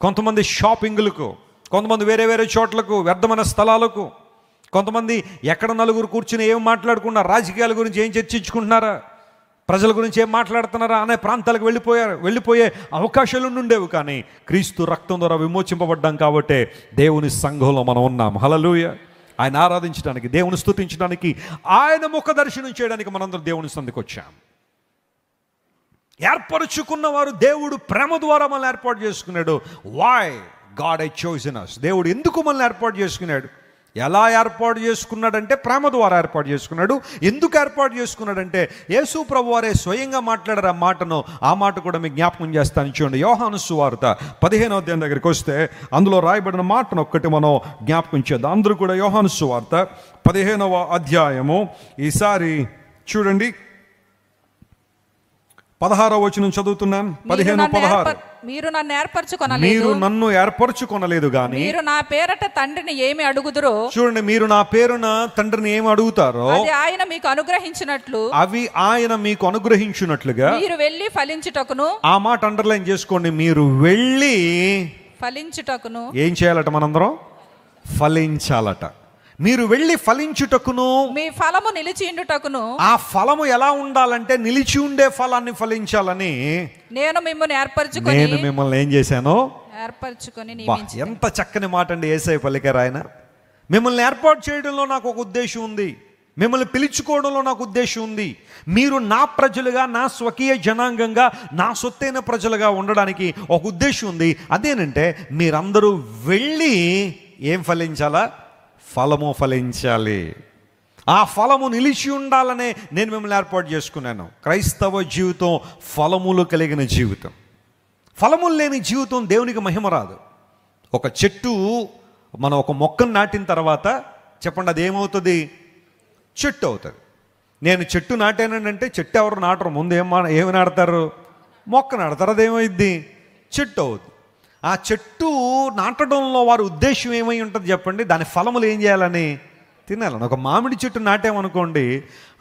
కొంతమంది షాపింగ్లకు, కొంతమంది వేరే వేరే చోట్లకు, వ్యర్థమైన స్థలాలకు, కొంతమంది ఎక్కడ నలుగురు కూర్చుని ఏం మాట్లాడుకున్నా, రాజకీయాల గురించి ఏం చర్చించుకుంటున్నారా, ప్రజల గురించి ఏం మాట్లాడుతున్నారా అనే ప్రాంతాలకు వెళ్ళిపోయే అవకాశాలు ఉండేవి. కానీ క్రీస్తు రక్తం ద్వారా విమోచింపబడ్డాం కాబట్టి దేవుని సంఘంలో మనం ఉన్నాం. హల్లెలూయా. ఆయన ఆరాధించడానికి, దేవుని స్తుతించడానికి, ఆయన ముఖ దర్శనం చేయడానికి మనందరం దేవుని సన్నిధికి వచ్చాం. ఏర్పరచుకున్న వారు దేవుడు ప్రేమ ద్వారా మనల్ని ఏర్పాటు చేసుకున్నాడు. Why God has chosen us. దేవుడు ఎందుకు మనల్ని ఏర్పాటు చేసుకున్నాడు? ఎలా ఏర్పాటు చేసుకున్నాడంటే ప్రేమ ద్వారా ఏర్పాటు చేసుకున్నాడు. ఎందుకు ఏర్పాటు చేసుకున్నాడంటే యేసు ప్రభు వారే స్వయంగా మాట్లాడారు ఆ మాటను. ఆ మాట కూడా మీకు జ్ఞాపకం చేస్తాను. చూడండి, యోహాను సువార్త 15వ అధ్యాయం దగ్గరికి వస్తే అందులో రాయబడిన మాటను ఒక్కటి మనం జ్ఞాపకం చేద్దాం. అందరూ కూడా యోహాను సువార్త 15వ అధ్యాయము ఈసారి చూడండి, 16వ వచనం చదువుతున్నాను. 15:16. మీరు నన్ను ఏర్పరచుకొనలేదు గాని మీరు నా పేరట తండ్రిని ఏమి అడుగుదురో, చూడండి, మీరు నా పేరున తండ్రిని ఏమి అడుగుతారో అది ఆయన మీకు అనుగ్రహించినట్లు, అవి ఆయన మీకు అనుగ్రహించినట్లుగా మీరు వెళ్ళి ఫలించుటకును. ఆ మాట అండర్లైన్ చేసుకోండి. మీరు వెళ్ళి ఫలించుటకును ఏం చేయాలట? మనందరం ఫలించాలట. మీరు వెళ్ళి ఫలించుటకును, మీ ఫలము నిలిచియుండుటకును. ఆ ఫలము ఎలా ఉండాలంటే నిలిచి ఉండే ఫలాన్ని ఫలించాలని నేను మిమ్మల్ని ఏం చేశాను? ఏర్పరచుకొని. ఎంత చక్కని మాట అండి యేసయ్య పలికారు. ఆయన మిమ్మల్ని ఏర్పాటు చేయడంలో నాకు ఒక ఉద్దేశం ఉంది, మిమ్మల్ని పిలుచుకోవడంలో నాకు ఉద్దేశం ఉంది. మీరు నా ప్రజలుగా, నా స్వకీయ జనాంగంగా, నా సొత్తైన ప్రజలుగా ఉండడానికి ఒక ఉద్దేశం ఉంది. అదేనంటే మీరందరూ వెళ్ళి ఏం ఫలించాలా? ఫలము ఫలించాలి. ఆ ఫలము నిలిచి ఉండాలనే నేను మిమ్మల్ని ఏర్పాటు చేసుకున్నాను. క్రైస్తవ జీవితం ఫలములు కలిగిన జీవితం. ఫలములు లేని జీవితం దేవునికి మహిమ రాదు. ఒక చెట్టు, మనం ఒక మొక్కను నాటిన తర్వాత చెప్పండి అది ఏమవుతుంది? చెట్టు అవుతుంది. నేను చెట్టు నాటానంటే చెట్టు ఎవరు నాటరు, ముందు ఏమి నాడతారు? మొక్క నాడతారు. అదేమైద్ది? చెట్టు అవుతుంది. ఆ చెట్టు నాటడంలో వారి ఉద్దేశం ఏమై ఉంటుంది చెప్పండి? దాని ఫలములు ఏం చేయాలని? తినాలని. ఒక మామిడి చెట్టు నాటామనుకోండి,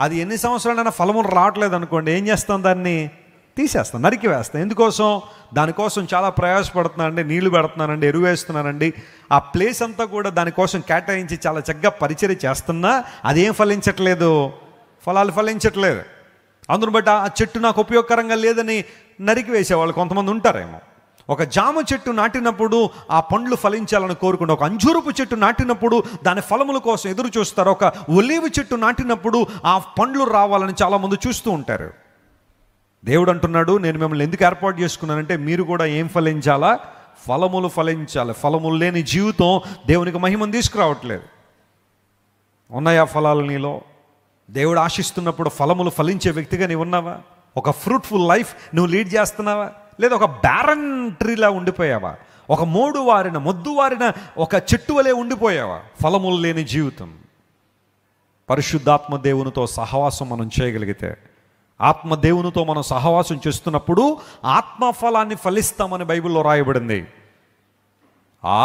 అది ఎన్ని సంవత్సరాలైనా ఫలములు రావట్లేదు అనుకోండి, ఏం చేస్తాం? దాన్ని తీసేస్తాం, నరికి వేస్తాం. ఎందుకోసం? దానికోసం చాలా ప్రయాసపడుతున్నానండి, నీళ్లు పెడుతున్నానండి, ఎరువు వేస్తున్నానండి, ఆ ప్లేస్ అంతా కూడా దానికోసం కేటాయించి చాలా చక్కగా పరిచర్య చేస్తున్నా అదేం ఫలించట్లేదు, ఫలాలు ఫలించట్లేదు. అందును బట్టి ఆ చెట్టు నాకు ఉపయోగకరంగా లేదని నరికి వేసేవాళ్ళు కొంతమంది ఉంటారేమో. ఒక జామ చెట్టు నాటినప్పుడు ఆ పండ్లు ఫలించాలని కోరుకుంటారు. ఒక అంజూరపు చెట్టు నాటినప్పుడు దాని ఫలముల కోసం ఎదురు చూస్తారు. ఒక ఒలీవ చెట్టు నాటినప్పుడు ఆ పండ్లు రావాలని చాలామంది చూస్తూ ఉంటారు. దేవుడు అంటున్నాడు, నేను మిమ్మల్ని ఎందుకు ఏర్పాటు చేసుకున్నానంటే మీరు కూడా ఏం ఫలించాలా? ఫలములు ఫలించాలి. ఫలములు లేని జీవితం దేవునికి మహిమను తీసుకురావట్లేదు. ఉన్నాయా ఫలాలు నీలో? దేవుడు ఆశిస్తున్నప్పుడు ఫలములు ఫలించే వ్యక్తిగా నీవు ఉన్నావా? ఒక ఫ్రూట్ఫుల్ లైఫ్ నువ్వు లీడ్ చేస్తున్నావా? లేదా ఒక బ్యారన్ ట్రీలా ఉండిపోయావా? ఒక మొద్దువారిన ఒక చెట్టు వలె ఉండిపోయావా? ఫలములు లేని జీవితం. పరిశుద్ధాత్మ దేవునితో సహవాసం మనం చేయగలిగితే, ఆత్మదేవునితో మనం సహవాసం చేస్తున్నప్పుడు ఆత్మఫలాన్ని ఫలిస్తామని బైబిల్లో రాయబడింది.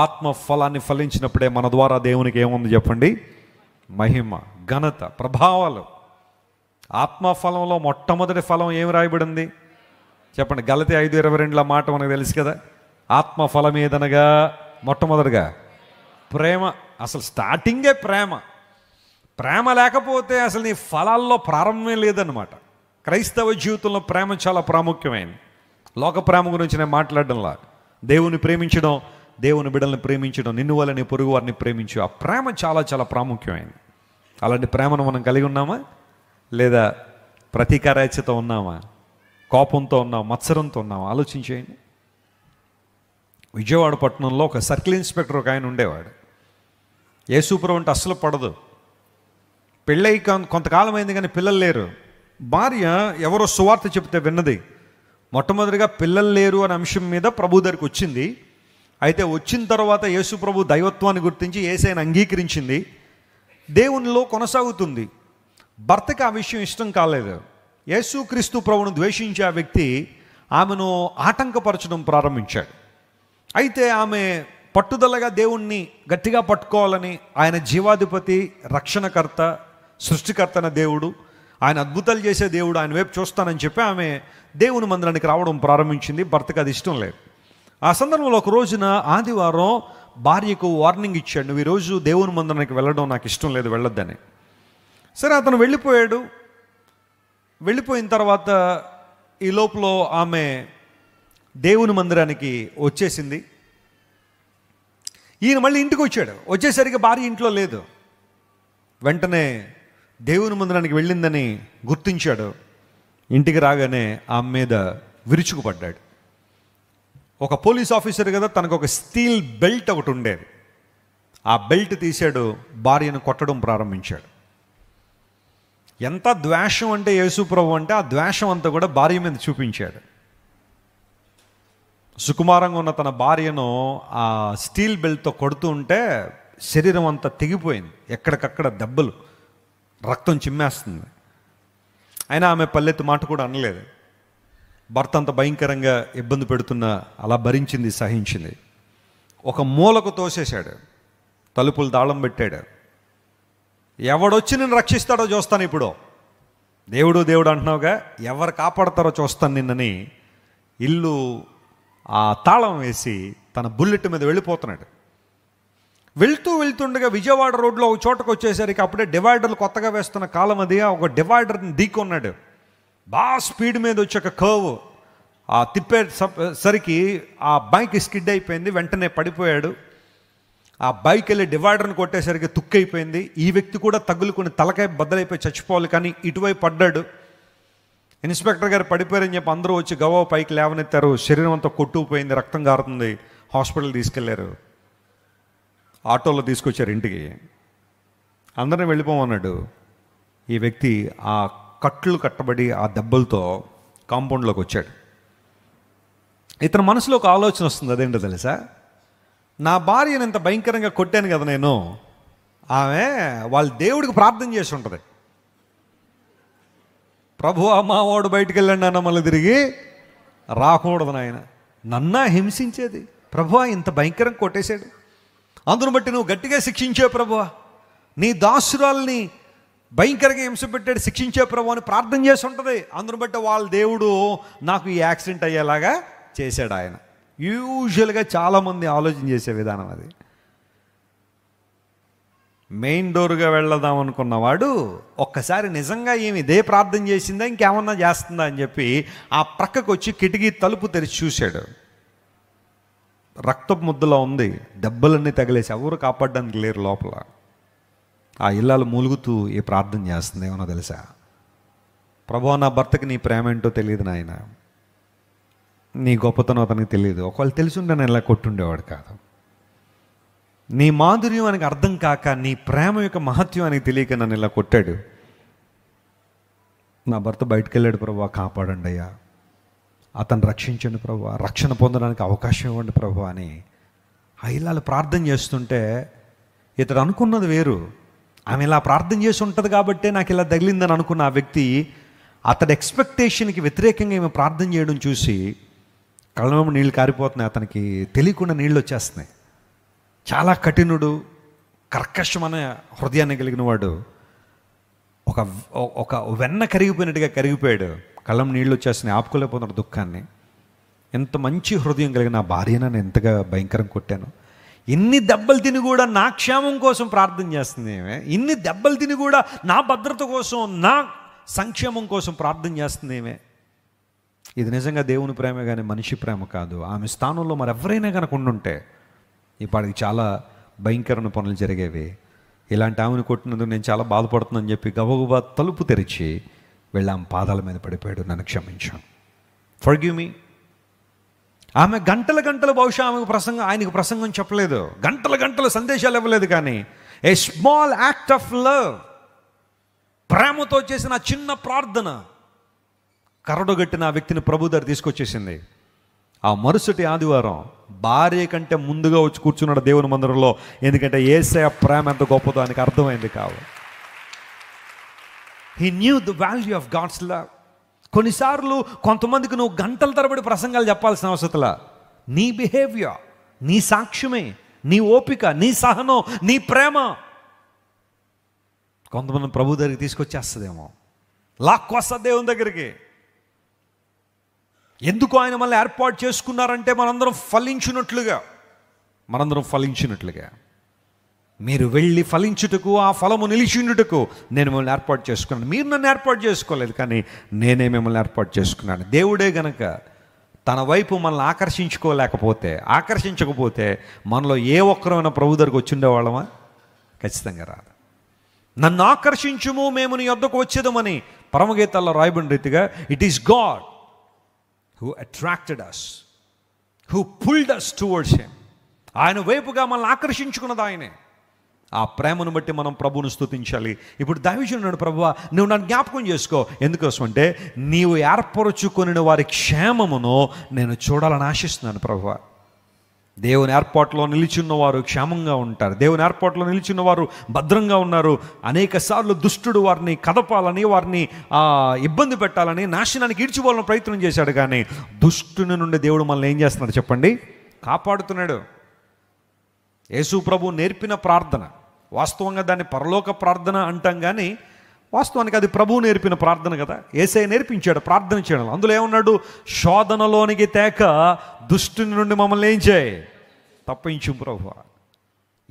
ఆత్మఫలాన్ని ఫలించినప్పుడే మన ద్వారా దేవునికి ఏముంది చెప్పండి? మహిమ, ఘనత, ప్రభావాలు. ఆత్మఫలంలో మొట్టమొదటి ఫలం ఏమి రాయబడింది చెప్పండి? గలతీ 5:22 మాట మనకు తెలుసు కదా. ఆత్మఫలం ఏదనగా మొట్టమొదటిగా ప్రేమ. అసలు స్టార్టింగే ప్రేమ. ప్రేమ లేకపోతే అసలు నీ ఫలాల్లో ప్రారంభమే లేదన్నమాట. క్రైస్తవ జీవితంలో ప్రేమ చాలా ప్రాముఖ్యమైనది. లోక ప్రేమ గురించి నేను మాట్లాడడంలా, దేవుని ప్రేమించడం, దేవుని బిడ్డల్ని ప్రేమించడం, నిన్ను వల్ల నీ పొరుగు వారిని ప్రేమించు, ఆ ప్రేమ చాలా చాలా ప్రాముఖ్యమైనది. అలాంటి ప్రేమను మనం కలిగి ఉన్నామా? లేదా ప్రతీకారేచ్ఛతో ఉన్నామా? కోపంతో ఉన్నాం, మత్సరంతో ఉన్నాం? ఆలోచించేయండి. విజయవాడ పట్టణంలో ఒక సర్కిల్ ఇన్స్పెక్టర్ ఒక ఆయన ఉండేవాడు. యేసుప్రభు అంటే అస్సలు పడదు. పెళ్ళై కొంతకాలం అయింది కానీ పిల్లలు లేరు. భార్య ఎవరో సువార్త చెప్తే విన్నది. మొట్టమొదటిగా పిల్లలు లేరు అనే అంశం మీద ప్రభు దగ్గరికి వచ్చింది. అయితే వచ్చిన తర్వాత యేసుప్రభు దైవత్వాన్ని గుర్తించి యేసయ్యను అంగీకరించింది. దేవునిలో కొనసాగుతుంది. భర్తకి ఆ విషయం ఇష్టం కాలేదు. యేసుక్రీస్తు ప్రభువును ద్వేషించే ఆ వ్యక్తి ఆమెను ఆటంకపరచడం ప్రారంభించాడు. అయితే ఆమె పట్టుదలగా దేవుణ్ణి గట్టిగా పట్టుకోవాలని, ఆయన జీవాధిపతి, రక్షణకర్త, సృష్టికర్త అనే దేవుడు, ఆయన అద్భుతాలు చేసే దేవుడు, ఆయన వైపు చూస్తానని చెప్పి ఆమె దేవుని మందిరానికి రావడం ప్రారంభించింది. భర్తకు అది ఇష్టం లేదు. ఆ సందర్భంలో ఒక రోజున ఆదివారం భార్యకు వార్నింగ్ ఇచ్చాడు, నువ్వు ఈరోజు దేవుని మందిరానికి వెళ్ళడం నాకు ఇష్టం లేదు, వెళ్ళొద్దని. సరే, అతను వెళ్ళిపోయాడు. వెళ్ళిపోయిన తర్వాత ఈ లోపల ఆమె దేవుని మందిరానికి వచ్చేసింది. ఈయన మళ్ళీ ఇంటికి వచ్చాడు. వచ్చేసరికి భార్య ఇంట్లో లేదు. వెంటనే దేవుని మందిరానికి వెళ్ళిందని గుర్తించాడు. ఇంటికి రాగానే ఆమె మీద విరుచుకుపడ్డాడు. ఒక పోలీస్ ఆఫీసర్ కదా, తనకు ఒక స్టీల్ బెల్ట్ ఒకటి ఉండేది. ఆ బెల్ట్ తీశాడు, భార్యను కొట్టడం ప్రారంభించాడు. ఎంత ద్వేషం అంటే యేసుప్రభు అంటే, ఆ ద్వేషం అంతా కూడా భార్య మీద చూపించాడు. సుకుమారంగా ఉన్న తన భార్యను ఆ స్టీల్ బెల్ట్తో కొడుతూ ఉంటే శరీరం అంతా తెగిపోయింది, ఎక్కడికక్కడ దెబ్బలు, రక్తం చిమ్మేస్తుంది. అయినా ఆమె పల్లెత్తు మాట కూడా అనలేదు. భర్త అంత భయంకరంగా ఇబ్బంది పెడుతున్నా అలా భరించింది, సహించింది. ఒక మూలకు తోసేశాడు, తలుపులు తాళం పెట్టాడు. ఎవడొచ్చి నిన్ను రక్షిస్తాడో చూస్తాను, ఇప్పుడు దేవుడు దేవుడు అంటున్నావుగా, ఎవరు కాపాడతారో చూస్తాను నిన్నని ఇల్లు ఆ తాళం వేసి తన బుల్లెట్ మీద వెళ్ళిపోతున్నాడు. వెళ్తుండగా విజయవాడ రోడ్లో ఒక చోటకు వచ్చేసరికి అప్పుడే డివైడర్లు కొత్తగా వేస్తున్న కాలం అది. ఒక డివైడర్ని ఢీకొన్నాడు. బాగా స్పీడ్ మీద వచ్చి ఒక కర్వ్ ఆ తిప్పేసరికి ఆ బైక్ స్కిడ్ అయిపోయింది. వెంటనే పడిపోయాడు. ఆ బైక్ వెళ్ళి డివైడర్ని కొట్టేసరికి తుక్కైపోయింది. ఈ వ్యక్తి కూడా తగులుకుని తలకాయ బద్దలైపోయి చచ్చిపోవాలి, కానీ ఇటువైపు పడ్డాడు. ఇన్స్పెక్టర్ గారు పడిపోయారని చెప్పి అందరూ వచ్చి గవ్వ పైకి లేవనెత్తారు. శరీరం అంతా కొట్టుకుపోయింది, రక్తం కారుతుంది. హాస్పిటల్ తీసుకెళ్లారు. ఆటోలో తీసుకొచ్చారు ఇంటికి. అందరిని వెళ్ళిపోమన్నాడు. ఈ వ్యక్తి ఆ కట్లు కట్టబడి ఆ దెబ్బలతో కాంపౌండ్లోకి వచ్చాడు. ఇతని మనసులో ఒక ఆలోచన వస్తుంది. అదేంటో తెలుసా, నా భార్యను ఇంత భయంకరంగా కొట్టాను కదా నేను, ఆమె వాళ్ళ దేవుడికి ప్రార్థన చేసి ఉంటుంది. ప్రభువా, మా వాడు బయటికి వెళ్ళండి అన్న, మళ్ళీ తిరిగి రాకూడదు నాయన, నన్నా హింసించేది ప్రభువా, ఇంత భయంకరంగా కొట్టేశాడు, అందును బట్టి నువ్వు గట్టిగా శిక్షించే ప్రభువా, నీ దాసురాల్ని భయంకరంగా హింస పెట్టాడు, శిక్షించే ప్రభు అని ప్రార్థన చేసి ఉంటుంది. అందును బట్టి వాళ్ళ దేవుడు నాకు ఈ యాక్సిడెంట్ అయ్యేలాగా చేశాడు ఆయన. యూజువల్గా చాలామంది ఆలోచన చేసే విధానం అది. మెయిన్ డోర్గా వెళ్దాం అనుకున్నవాడు ఒక్కసారి నిజంగా ఏమి ఇదే ప్రార్థన చేసిందా, ఇంకేమన్నా చేస్తుందా అని చెప్పి ఆ ప్రక్కకు వచ్చి కిటికీ తలుపు తెరిచి చూశాడు. రక్తపు ముద్దలో ఉంది, దెబ్బలన్నీ తగిలేసి ఎవరు కాపాడడానికి లేరు లోపల. ఆ ఇల్లాలు మూలుగుతూ ఈ ప్రార్థన చేస్తుంది. ఏమన్నా తెలుసా, ప్రభువా, నా భర్తకి నీ ప్రేమ ఏంటో తెలియదు నాయన, నీ గొప్పతనం అతనికి తెలియదు, ఒకవేళ తెలుసుంటే నేను ఇలా కొట్టుండేవాడు కాదు, నీ మాధుర్యం ఆయనకు అర్థం కాక, నీ ప్రేమ యొక్క మహత్యం ఆయనకి తెలియక నన్ను ఇలా కొట్టాడు. నా భర్త బయటకు వెళ్ళాడు ప్రభువా, కాపాడండి అయ్యా, అతను రక్షించండి ప్రభువా, రక్షణ పొందడానికి అవకాశం ఇవ్వండి ప్రభువా అని ఆ ఇల్లాలు ప్రార్థన చేస్తుంటే ఇతడు అనుకున్నది వేరు. ఆమె ఇలా ప్రార్థన చేసి ఉంటుంది కాబట్టే నాకు ఇలా తగిలిందని అనుకున్న ఆ వ్యక్తి అతడి ఎక్స్పెక్టేషన్కి వ్యతిరేకంగా ఏమో ప్రార్థన చేయడం చూసి కళ్ళలో నీళ్ళు కారిపోతున్నాయి. అతనికి తెలియకుండా నీళ్ళు వచ్చేస్తున్నాయి. చాలా కఠినుడు, కర్కశమైన హృదయాన్ని కలిగిన వాడు ఒక వెన్న కరిగిపోయినట్టుగా కరిగిపోయాడు. కళ్ళం నీళ్ళు వచ్చేస్తున్నాయి, ఆపుకోలేకపోతున్నాడు దుఃఖాన్ని. ఎంత మంచి హృదయం కలిగిన నా భార్యను నేను ఎంతగా భయంకరంగా కొట్టాను, ఇన్ని దెబ్బలు తిని కూడా నా క్షేమం కోసం ప్రార్థన చేస్తుంది ఏమే, ఇన్ని దెబ్బలు తిని కూడా నా భద్రత కోసం, నా సంక్షేమం కోసం ప్రార్థన చేస్తుంది ఏమే. ఇది నిజంగా దేవుని ప్రేమ కానీ మనిషి ప్రేమ కాదు. ఆమె స్థానంలో మరెవరైనా కనుక ఉండుంటే ఇప్పటికి చాలా భయంకరమైన పనులు జరిగేవి. ఇలాంటి ఆమెను కొట్టినందుకు నేను చాలా బాధపడుతున్నాను చెప్పి గబగబా తలుపు తెరిచి వెళ్ళి ఆమె పాదాల మీద పడిపోయాడు, నన్ను క్షమించాను, ఫర్గివ్ మీ. ఆమె గంటల బహుశా ఆయనకు ప్రసంగం చెప్పలేదు, గంటల సందేశాలు ఇవ్వలేదు, కానీ a small act of love, ప్రేమతో చేసిన చిన్న ప్రార్థన కరడుగట్టిన ఆ వ్యక్తిని ప్రభు దగ్గర తీసుకొచ్చేసింది. ఆ మరుసటి ఆదివారం భార్య కంటే ముందుగా వచ్చి కూర్చున్నాడు దేవుని మందిరంలో. ఎందుకంటే యేసయ్య ప్రేమ ఎంత గొప్పదో ఆయనకు అర్థమైంది కావు. He knew the value of God's love. కొన్నిసార్లు కొంతమందికి నువ్వు గంటల తరబడి ప్రసంగాలు చెప్పాల్సిన అవసరంలా, నీ బిహేవియర్, నీ సాక్ష్యమే, నీ ఓపిక, నీ సహనం, నీ ప్రేమ కొంతమంది ప్రభు దగ్గరికి తీసుకొచ్చేస్తుందేమో, లాక్కొస్తుంది దేవుని దగ్గరికి. ఎందుకు ఆయన మనల్ని ఏర్పాటు చేసుకున్నారంటే మనందరం ఫలించినట్లుగా. మీరు వెళ్ళి ఫలించుటకు, ఆ ఫలము నిలిచిండుటకు నేను మిమ్మల్ని ఏర్పాటు చేసుకున్నాను. మీరు నన్ను ఏర్పాటు చేసుకోలేదు, కానీ నేనే మిమ్మల్ని ఏర్పాటు చేసుకున్నాను. దేవుడే గనక తన వైపు మనల్ని ఆకర్షించకపోతే మనలో ఏ ఒక్కరైనా ప్రభు దగ్గరికి వచ్చి ఉండేవాళ్ళమా? ఖచ్చితంగా రాదు. నన్ను ఆకర్షించుము, మేము నీ యొద్దకు వచ్చేదమని పరమగీతాల్లో రాయబడిన రీతిగా it is God who attracted us, who pulled us towards him. ఆయన వైపుగా మనల్ని ఆకర్షించుకున్నది ఆయనే. ఆ ప్రేమను బట్టి మనం ప్రభువును స్తుతించాలి. ఇప్పుడు దావీదున్నాడు, ప్రభువా నువ్వు నన్ను జ్ఞాపకం చేసుకో. ఎందుకోసం అంటే నీవు ఏర్పరచుకొనిన వారి క్షేమమును నేను చూడాలని ఆశిస్తున్నాను ప్రభువా. దేవుని ఏర్పాటులో నిలిచిన్నవారు క్షేమంగా ఉంటారు. దేవుని ఏర్పాటులో నిలిచిన్నవారు భద్రంగా ఉన్నారు. అనేక సార్లు దుష్టుడు వారిని కదపాలని, వారిని ఇబ్బంది పెట్టాలని, నాశనానికి ఈడ్చిపోవాలని ప్రయత్నం చేశాడు. కానీ దుష్టుని నుండి దేవుడు మనల్ని ఏం చేస్తున్నాడు చెప్పండి? కాపాడుతున్నాడు. యేసు ప్రభు నేర్పిన ప్రార్థన, వాస్తవంగా దాన్ని పరలోక ప్రార్థన అంటాం, కానీ వాస్తవానికి అది ప్రభువు నేర్పిన ప్రార్థన కదా. యేసయ్య నేర్పించాడు ప్రార్థన చేయడం. అందులో ఏమన్నాడు? శోధనలోనికి తేక దుష్టుని నుండి మమ్మల్ని ఏం చేయి, తప్పించు ప్రభువా.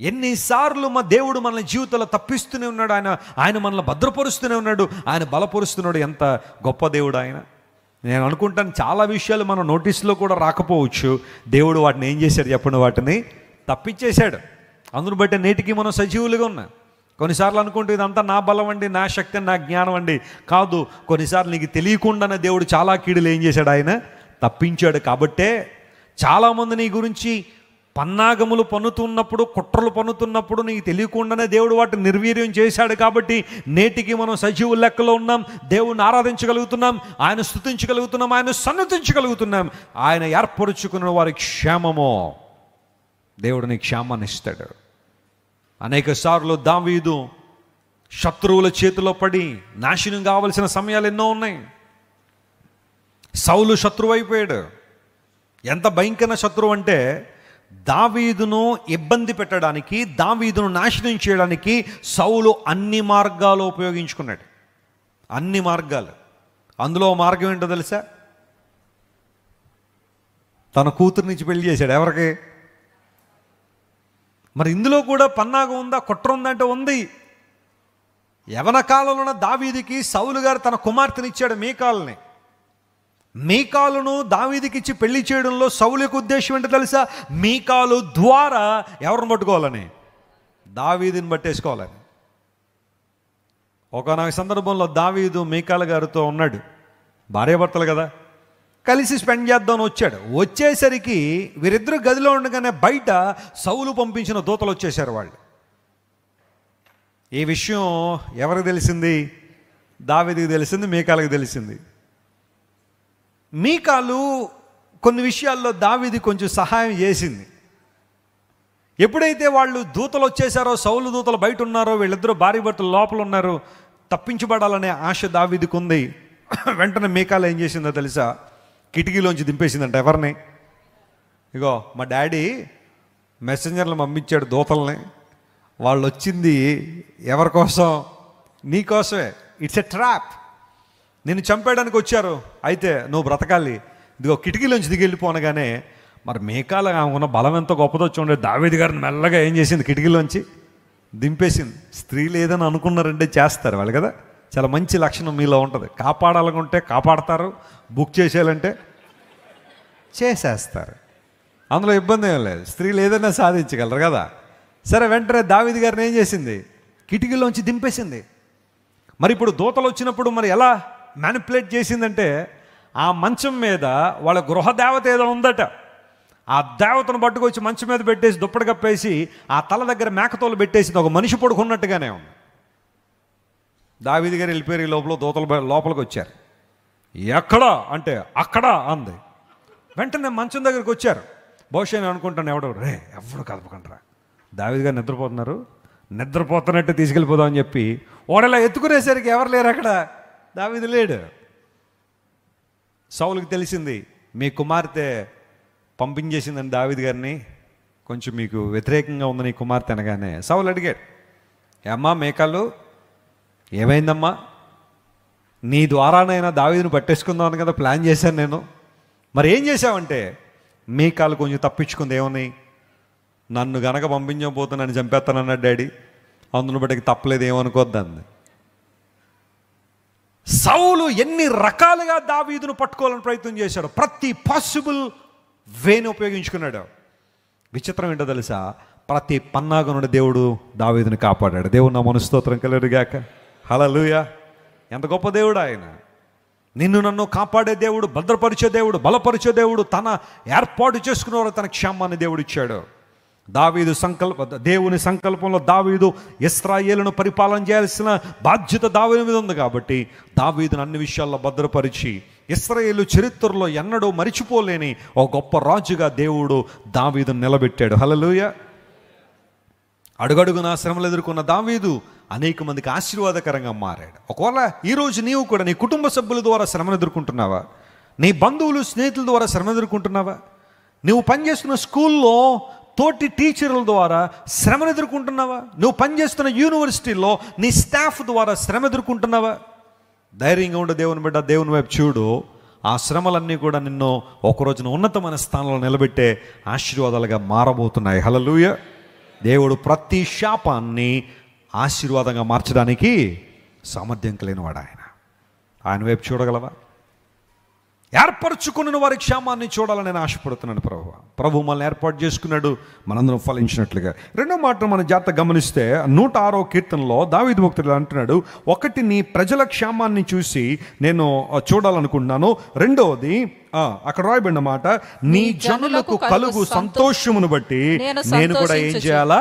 ఎన్నిసార్లు మా దేవుడు మనల్ని జీవితంలో తప్పిస్తూనే ఉన్నాడు. ఆయన మనల్ని భద్రపరుస్తూనే ఉన్నాడు, ఆయన బలపరుస్తున్నాడు. ఎంత గొప్ప దేవుడు ఆయన. నేను అనుకుంటాను చాలా విషయాలు మన నోటీసులో కూడా రాకపోవచ్చు. దేవుడు వాటిని ఏం చేశాడు చెప్పండి? వాటిని తప్పించేశాడు. అందును బట్టి నేటికి మనం సజీవులుగా ఉన్నాం. కొన్నిసార్లు అనుకుంటే ఇదంతా నా బలం అండి, నా శక్తి, నా జ్ఞానం అండి. కాదు, కొన్నిసార్లు నీకు తెలియకుండానే దేవుడు చాలా కీడులు ఏం చేశాడు? ఆయన తప్పించాడు. కాబట్టే చాలామంది నీ గురించి పన్నాగములు పన్నుతున్నప్పుడు, కుట్రలు పన్నుతున్నప్పుడు నీకు తెలియకుండానే దేవుడు వాటిని నిర్వీర్యం చేశాడు. కాబట్టి నేటికి మనం సజీవు లెక్కలో ఉన్నాం, దేవుణ్ణి ఆరాధించగలుగుతున్నాం, ఆయన స్తుతించగలుగుతున్నాం, ఆయన సన్నతించగలుగుతున్నాం. ఆయన ఏర్పరుచుకున్న వారి క్షేమమో, దేవుడిని క్షేమాన్ని ఇస్తాడు. అనేక సార్లు దావీదు శత్రువుల చేతిలో పడి నాశనం కావలసిన సమయాలు ఎన్నో ఉన్నాయి. సౌలు శత్రువు అయిపోయాడు. ఎంత భయంకర శత్రువు అంటే దావీదును ఇబ్బంది పెట్టడానికి, దావీదును నాశనం చేయడానికి సౌలు అన్ని మార్గాలు ఉపయోగించుకున్నాడు. అన్ని మార్గాలు. అందులో మార్గం ఏంటో తెలుసా? తన కూతురునిచ్చి పెళ్లి చేశాడు. ఎవరికి? మరి ఇందులో కూడా పన్నాగం ఉందా, కుట్ర ఉందంటే ఉంది. యవన కాలంలో దావీదుకి సౌలు గారు తన కుమార్తెనిచ్చాడు, మీకాలుని. మీకాలును దావీదుకి ఇచ్చి పెళ్లి చేయడంలో సౌలు యొక్క ఉద్దేశం ఏంటో తెలుసా? మీకాలు ద్వారా ఎవరిని పట్టుకోవాలని? దావీదుని పట్టేసుకోవాలని. ఒకనొక సందర్భంలో దావీదు మీకాలు గారితో ఉన్నాడు, భార్యాభర్తలు కదా, కలిసి స్పెండ్ చేద్దామని వచ్చాడు. వచ్చేసరికి వీరిద్దరు గదిలో ఉండగానే బయట సౌలు పంపించిన దూతలు వచ్చేసారు. వాళ్ళు ఈ విషయం ఎవరికి తెలిసింది? దావీదుకి తెలిసింది, మీకాలుకి తెలిసింది. మీకాలు కొన్ని విషయాల్లో దావీదు కొంచెం సహాయం చేసింది. ఎప్పుడైతే వాళ్ళు దూతలు వచ్చేసారో, సౌలు దూతలు బయట ఉన్నారో, వీళ్ళిద్దరూ భార్య భర్తలు లోపల ఉన్నారు, తప్పించబడాలనే ఆశ దావీదుకు ఉంది. వెంటనే మీకాలు ఏం చేసిందో తెలుసా? కిటికీలోంచి దింపేసిందంట. ఎవరిని? ఇగో మా డాడీ మెసెంజర్లు పంపించాడు దూతల్ని, వాళ్ళు వచ్చింది ఎవరి కోసం? నీ కోసమే. It's a trap. నిన్ను చంపేయడానికి వచ్చారు, అయితే నువ్వు బ్రతకాలి. ఇదిగో కిటికీలోంచి దిగి వెళ్ళిపోనగానే మరి మీకాల ఉన్న బలం ఎంతో గొప్పదో చూడండి. దావీదు గారిని మెల్లగా ఏం చేసింది? కిటికీలోంచి దింపేసింది. స్త్రీలు ఏదైనా అనుకున్నారంటే చేస్తారు వాళ్ళు కదా. చాలా మంచి లక్షణం మీలో ఉంటుంది. కాపాడాలనుకుంటే కాపాడతారు, బుక్ చేసేయాలంటే చేసేస్తారు. అందులో ఇబ్బంది ఏం లేదు. స్త్రీలు ఏదైనా సాధించగలరు కదా. సరే, వెంటనే దావీదు గారిని ఏం చేసింది? కిటికీలోంచి దింపేసింది. మరి ఇప్పుడు దూతలు వచ్చినప్పుడు మరి ఎలా మ్యానిపులేట్ చేసిందంటే, ఆ మంచం మీద వాళ్ళ గృహదేవత ఏదో ఉందట, ఆ దేవతను పట్టుకొచ్చి మంచం మీద పెట్టేసి దుప్పటి కప్పేసి ఆ తల దగ్గర మేకతోలు పెట్టేసింది. ఒక మనిషి పడుకున్నట్టుగానే ఉంది. దావీదు గారు వెళ్ళిపోయారు. ఈ లోపల దూతలు లోపలికి వచ్చారు. ఎక్కడా అంటే అక్కడా అంది. వెంటనే మంచం దగ్గరికి వచ్చారు. బహుశా నేను అనుకుంటాను, ఎవడు కదపకంటారా, దావీదు గారు నిద్రపోతున్నారు, నిద్రపోతున్నట్టు తీసుకెళ్ళిపోదామని చెప్పి ఓడలా ఎత్తుకునేసరికి ఎవరు లేరు అక్కడ, దావీదు లేడు. సౌలుకి తెలిసింది, మీ కుమార్తె పంపించేసిందని దావీదు గారిని. కొంచెం మీకు వ్యతిరేకంగా ఉంది నీ కుమార్తె అనగానే సౌలు అడిగాడు, ఏమ్మా మేకాలు ఏమైందమ్మా, నీ ద్వారానైనా దావీదును పట్టేసుకుందామని కదా ప్లాన్ చేశాను నేను, మరి ఏం చేశావంటే మీకాలు కొంచెం తప్పించుకుంది. ఏమని, నన్ను గనక పంపించకపోతే నన్ను చంపేస్తానన్నాడు డాడీ, అందును బట్టికి తప్పలేదు, ఏమనుకోద్దంది. సౌలు ఎన్ని రకాలుగా దావీదును పట్టుకోవాలని ప్రయత్నం చేశాడు, ప్రతి పాసిబుల్ వేని ఉపయోగించుకున్నాడు. విచిత్రం ఏంటో తెలుసా, ప్రతి పన్నాగ నుండి దేవుడు దావీదుని కాపాడాడు. దేవుడు నా మనస్తోత్రం కలుగుగాక. హల్లెలూయా. ఎంత గొప్ప దేవుడు ఆయన. నిన్ను నన్ను కాపాడే దేవుడు, భద్రపరిచే దేవుడు, బలపరిచే దేవుడు, తన ఏర్పాటు చేసుకున్నవారు తన క్షేమాన్ని దేవుడు ఇచ్చాడు. దేవుని సంకల్పంలో దావీదు ఇశ్రాయేలును పరిపాలన చేయాల్సిన బాధ్యత దావీదు మీద ఉంది కాబట్టి దావీదును అన్ని విషయాల్లో భద్రపరిచి ఇశ్రాయేలు చరిత్రలో ఎన్నడూ మరిచిపోలేని ఒక గొప్ప రాజుగా దేవుడు దావీదును నిలబెట్టాడు. హల్లెలూయా. అడుగడుగునా శ్రమలు ఎదుర్కొన్న దావీదు అనేక మందికి ఆశీర్వాదకరంగా మారాడు. ఒకవేళ ఈరోజు నీవు కూడా నీ కుటుంబ సభ్యుల ద్వారా శ్రమను ఎదుర్కొంటున్నావా, నీ బంధువులు స్నేహితుల ద్వారా శ్రమ ఎదుర్కొంటున్నావా, నువ్వు పనిచేస్తున్న స్కూల్లో తోటి టీచర్ల ద్వారా శ్రమను ఎదుర్కొంటున్నావా, నువ్వు పనిచేస్తున్న యూనివర్సిటీలో నీ స్టాఫ్ ద్వారా శ్రమ ఎదుర్కొంటున్నావా, ధైర్యంగా ఉండే దేవుని బిడ్డ, దేవుని వైపు చూడు. ఆ శ్రమలన్నీ కూడా నిన్ను ఒకరోజున ఉన్నతమైన స్థానంలో నిలబెట్టే ఆశీర్వాదాలుగా మారబోతున్నాయి. హల్లెలూయా. దేవుడు ప్రతి శాపాన్ని ఆశీర్వాదంగా మార్చడానికి సామర్థ్యం కలిగినవాడు ఆయన. ఆయన వైపు చూడగలవా? ఏర్పరచుకున్న వారి క్షేమాన్ని చూడాలని నేను ఆశపడుతున్నాను. ప్రభు మనల్ని ఏర్పాటు చేసుకున్నాడు, మనందరం ఫలించినట్లుగా. రెండో మాట మన జాగ్రత్త గమనిస్తే 106వ కీర్తనలో దావీదు భక్తుడు అంటున్నాడు, ఒకటి నీ ప్రజల క్షేమాన్ని చూసి నేను చూడాలనుకుంటున్నాను. రెండవది అక్కడ రాయబడిన మాట, నీ జనులకు కలుగు సంతోషమును బట్టి నేను కూడా ఏం చేయాలా?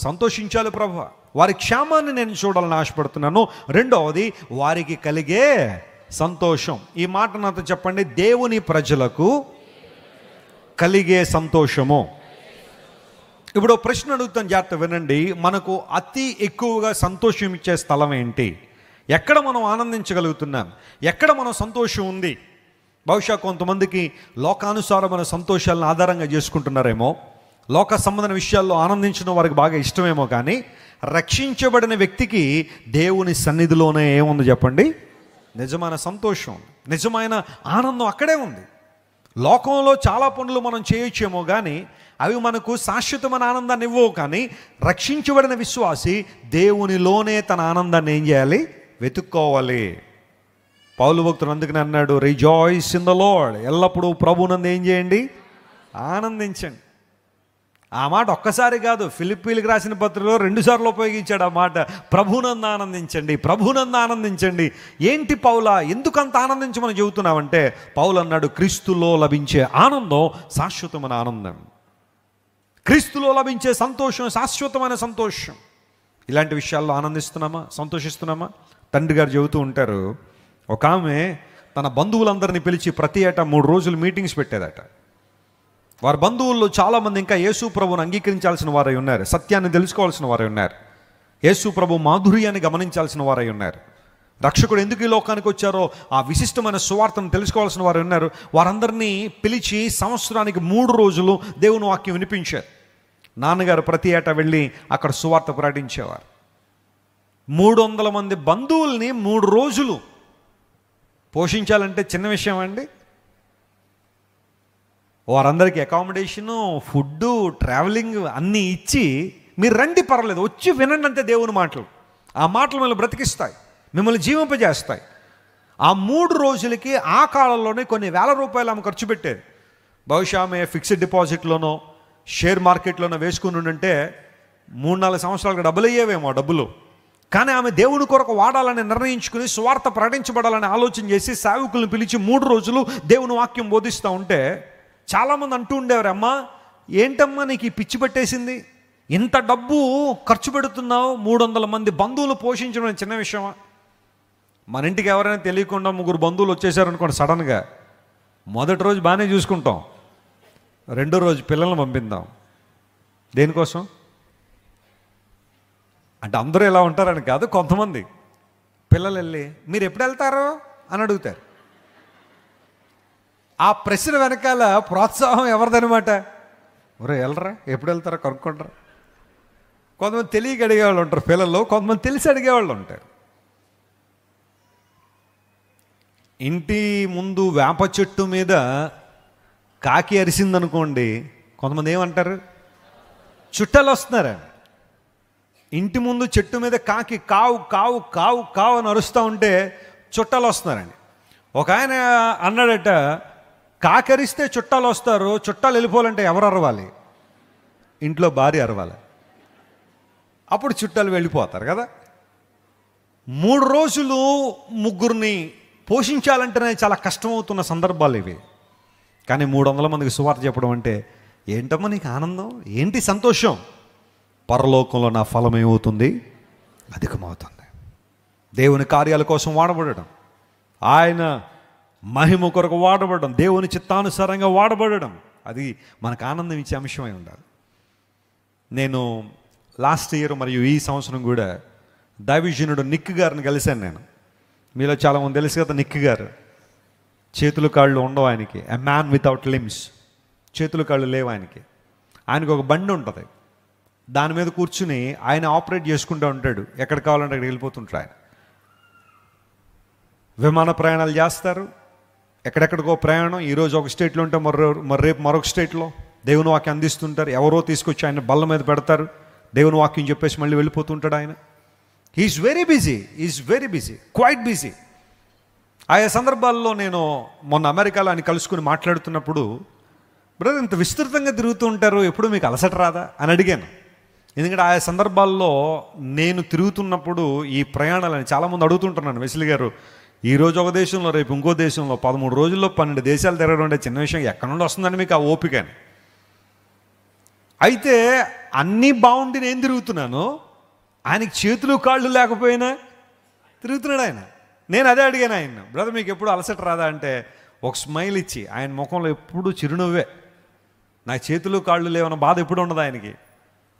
సంతోషించాలి ప్రభువా. వారి క్షేమాన్ని నేను చూడాలని ఆశపడుతున్నాను. రెండవది వారికి కలిగే సంతోషం. ఈ మాట నాతో చెప్పండి, దేవుని ప్రజలకు కలిగే సంతోషము. ఇప్పుడు ప్రశ్న అడుగుతాను, జాగ్రత్త వినండి. మనకు అతి ఎక్కువగా సంతోషం ఇచ్చే స్థలం ఏంటి? ఎక్కడ మనం ఆనందించగలుగుతున్నాం? ఎక్కడ మన సంతోషం ఉంది? బహుశా కొంతమందికి లోకానుసారమైన సంతోషాలను ఆధారంగా చేసుకుంటున్నారేమో, లోక సంబంధమైన విషయాల్లో ఆనందించడం వారికి బాగా ఇష్టమేమో, కానీ రక్షించబడిన వ్యక్తికి దేవుని సన్నిధిలోనే ఏముంది చెప్పండి? నిజమైన సంతోషం, నిజమైన ఆనందం అక్కడే ఉంది. లోకంలో చాలా పనులు మనం చేయొచ్చేమో కానీ అవి మనకు శాశ్వతమైన ఆనందాన్ని ఇవ్వవు. కానీ రక్షించబడిన విశ్వాసి దేవునిలోనే తన ఆనందాన్ని ఏం చేయాలి? వెతుక్కోవాలి. పౌలు భక్తుడు అందుకని అన్నాడు, రిజాయిస్ ఇన్ ద లార్డ్. ఎల్లప్పుడూ ప్రభునందు ఏం చేయండి? ఆనందించండి. ఆ మాట ఒక్కసారి కాదు, ఫిలిప్పీలకు రాసిన పత్రికలో 2 సార్లు ఉపయోగించాడు ఆ మాట. ప్రభునందు ఆనందించండి, ప్రభునందు ఆనందించండి. ఏంటి పౌలా, ఎందుకంత ఆనందించమని చెబుతున్నావంటే, పౌలు అన్నాడు, క్రీస్తులో లభించే ఆనందం శాశ్వతమైన ఆనందం, క్రీస్తులో లభించే సంతోషం శాశ్వతమైన సంతోషం. ఇలాంటి విషయాల్లో ఆనందిస్తున్నామా, సంతోషిస్తున్నామా? తండ్రి గారు చెబుతూ ఉంటారు, ఒక ఆమె తన బంధువులందరినీ పిలిచి ప్రతి ఏటా 3 రోజులు మీటింగ్స్ పెట్టేదట. వారి బంధువుల్లో చాలామంది ఇంకా యేసు ప్రభువును అంగీకరించాల్సిన వారై ఉన్నారు, సత్యాన్ని తెలుసుకోవాల్సిన వారై ఉన్నారు, యేసు ప్రభు మాధుర్యాన్ని గమనించాల్సిన వారై ఉన్నారు, రక్షకుడు ఎందుకు ఈ లోకానికి వచ్చారో ఆ విశిష్టమైన సువార్తను తెలుసుకోవాల్సిన వారు ఉన్నారు. వారందరినీ పిలిచి సంవత్సరానికి 3 రోజులు దేవుని వాక్యం వినిపించారు. నాన్నగారు ప్రతి ఏటా వెళ్ళి అక్కడ సువార్త ప్రకటించేవారు. 300 మంది బంధువుల్ని 3 రోజులు పోషించాలంటే చిన్న విషయం అండి. వారందరికీ అకామిడేషను, ఫుడ్డు, ట్రావెలింగ్ అన్నీ ఇచ్చి మీరు రండి పర్లేదు, వచ్చి వినండి అంతే దేవుని మాటలు. ఆ మాటలు మిమ్మల్ని బ్రతికిస్తాయి, మిమ్మల్ని జీవింపజేస్తాయి. ఆ 3 రోజులకి ఆ కాలంలోనే కొన్ని వేల రూపాయలు ఆమె ఖర్చు పెట్టేది. బహుశా ఆమె ఫిక్స్డ్ డిపాజిట్లోనో షేర్ మార్కెట్లోనో వేసుకుని ఉంటే 3-4 సంవత్సరాలకు డబ్బులు అయ్యేవేమో డబ్బులు. కానీ ఆమె దేవుని కొరకు వాడాలని నిర్ణయించుకుని సువార్త ప్రకటించబడాలని ఆలోచన చేసి సేవకులను పిలిచి 3 రోజులు దేవుని వాక్యం బోధిస్తూ ఉంటే చాలామంది అంటూ ఉండేవారు, అమ్మా ఏంటమ్మా నీకు ఈ పిచ్చి పట్టేసింది, ఇంత డబ్బు ఖర్చు పెడుతున్నావు, 300 మంది బంధువులు పోషించడం చిన్న విషయమా? మన ఇంటికి ఎవరైనా తెలియకుండా 3 బంధువులు వచ్చేసారనుకోండి, సడన్గా మొదటి రోజు బాగానే చూసుకుంటాం, రెండో రోజు పిల్లల్ని పంపిద్దాం. దేనికోసం అంటే అందరూ ఎలా ఉంటారని కాదు, కొంతమంది పిల్లలు వెళ్ళి మీరు ఎప్పుడు వెళ్తారో అని అడుగుతారు. ఆ ప్రశ్న వెనకాల ప్రోత్సాహం ఎవరిదనమాట? ఒరే వెళ్ళరా, ఎప్పుడు వెళ్తారా కనుక్కుంటారా. కొంతమంది తెలియక అడిగేవాళ్ళు ఉంటారు పిల్లలు, కొంతమంది తెలిసి అడిగేవాళ్ళు ఉంటారు. ఇంటి ముందు వేప చెట్టు మీద కాకి అరిసిందనుకోండి, కొంతమంది ఏమంటారు, చుట్టాలు వస్తున్నారండి. ఇంటి ముందు చెట్టు మీద కాకి కావు కావు కావు కావు అని అరుస్తూ ఉంటే చుట్టాలు వస్తున్నారండి. ఒక ఆయన అన్నాడట, కాకి అరిస్తే చుట్టాలు వస్తారు, చుట్టాలు వెళ్ళిపోవాలంటే ఎవరు అరవాలి? ఇంట్లో భార్య అరవాలి, అప్పుడు చుట్టాలు వెళ్ళిపోతారు కదా. 3 రోజులు ముగ్గురిని పోషించాలంటేనే చాలా కష్టమవుతున్న సందర్భాలు ఇవి. కానీ 300 మందికి సువార్త చెప్పడం అంటే ఏంటమ్మా నీకు ఆనందం, ఏంటి సంతోషం? పరలోకంలో నా ఫలం ఏమవుతుంది? అధికమవుతుంది. దేవుని కార్యాల కోసం వాడబడడం, ఆయన మహిమ కొరకు వాడబడడం, దేవుని చిత్తానుసారంగా వాడబడడం, అది మనకు ఆనందం ఇచ్చే అంశమై ఉండాలి. నేను లాస్ట్ ఇయర్ మరియు ఈ సంవత్సరం కూడా దైవజనుడు నిక్ గారిని కలిశాను. నేను మీలో చాలామంది తెలుసు కదా, నిక్ గారు చేతులు కాళ్ళు ఉండవు ఆయనకి. ఎ మ్యాన్ వితౌట్ లిమ్స్, చేతులు కాళ్ళు లేవు ఆయనకి. ఆయనకు ఒక బండి ఉంటుంది, దాని మీద కూర్చుని ఆయన ఆపరేట్ చేసుకుంటూ ఉంటాడు. ఎక్కడ కావాలంటే అక్కడికి వెళ్ళిపోతుంటాడు ఆయన. విమాన ప్రయాణాలు చేస్తారు, ఎక్కడెక్కడికో ప్రయాణం. ఈరోజు ఒక స్టేట్లో ఉంటే రేపు మరొక స్టేట్లో దేవుని వాక్యం అందిస్తుంటారు. ఎవరో తీసుకొచ్చి ఆయన బల్ల మీద పెడతారు, దేవుని వాక్యం చెప్పేసి మళ్ళీ వెళ్ళిపోతుంటాడు ఆయన. Is very busy, quite busy. ఆయా సందర్భాల్లో నేను మొన్న అమెరికాలో ఆయన కలుసుకుని మాట్లాడుతున్నప్పుడు, బ్రదర్ ఇంత విస్తృతంగా తిరుగుతూ ఉంటారు, ఎప్పుడు మీకు అలసట రాదా అని అడిగాను. ఎందుకంటే ఆయా సందర్భాల్లో నేను తిరుగుతున్నప్పుడు ఈ ప్రయాణాలని చాలామంది అడుగుతుంటున్నాను, వెస్లీ గారు ఈరోజు ఒక దేశంలో రేపు ఇంకో దేశంలో 13 రోజుల్లో 12 దేశాలు తిరగడం అంటే చిన్న విషయం, ఎక్కడి నుండి వస్తుందని మీకు ఆ ఓపిక అని. అయితే అన్నీ బాగుండి నేను తిరుగుతున్నాను, ఆయనకి చేతులు కాళ్ళు లేకపోయినా తిరుగుతున్నాడు ఆయన. నేను అదే అడిగాను ఆయన, బ్రదర్ మీకు ఎప్పుడు అలసట రాదా అంటే ఒక స్మైల్ ఇచ్చి, ఆయన ముఖంలో ఎప్పుడు చిరునవ్వే. నా చేతులు కాళ్ళు లేవన్న బాధ ఎప్పుడు ఉండదు ఆయనకి.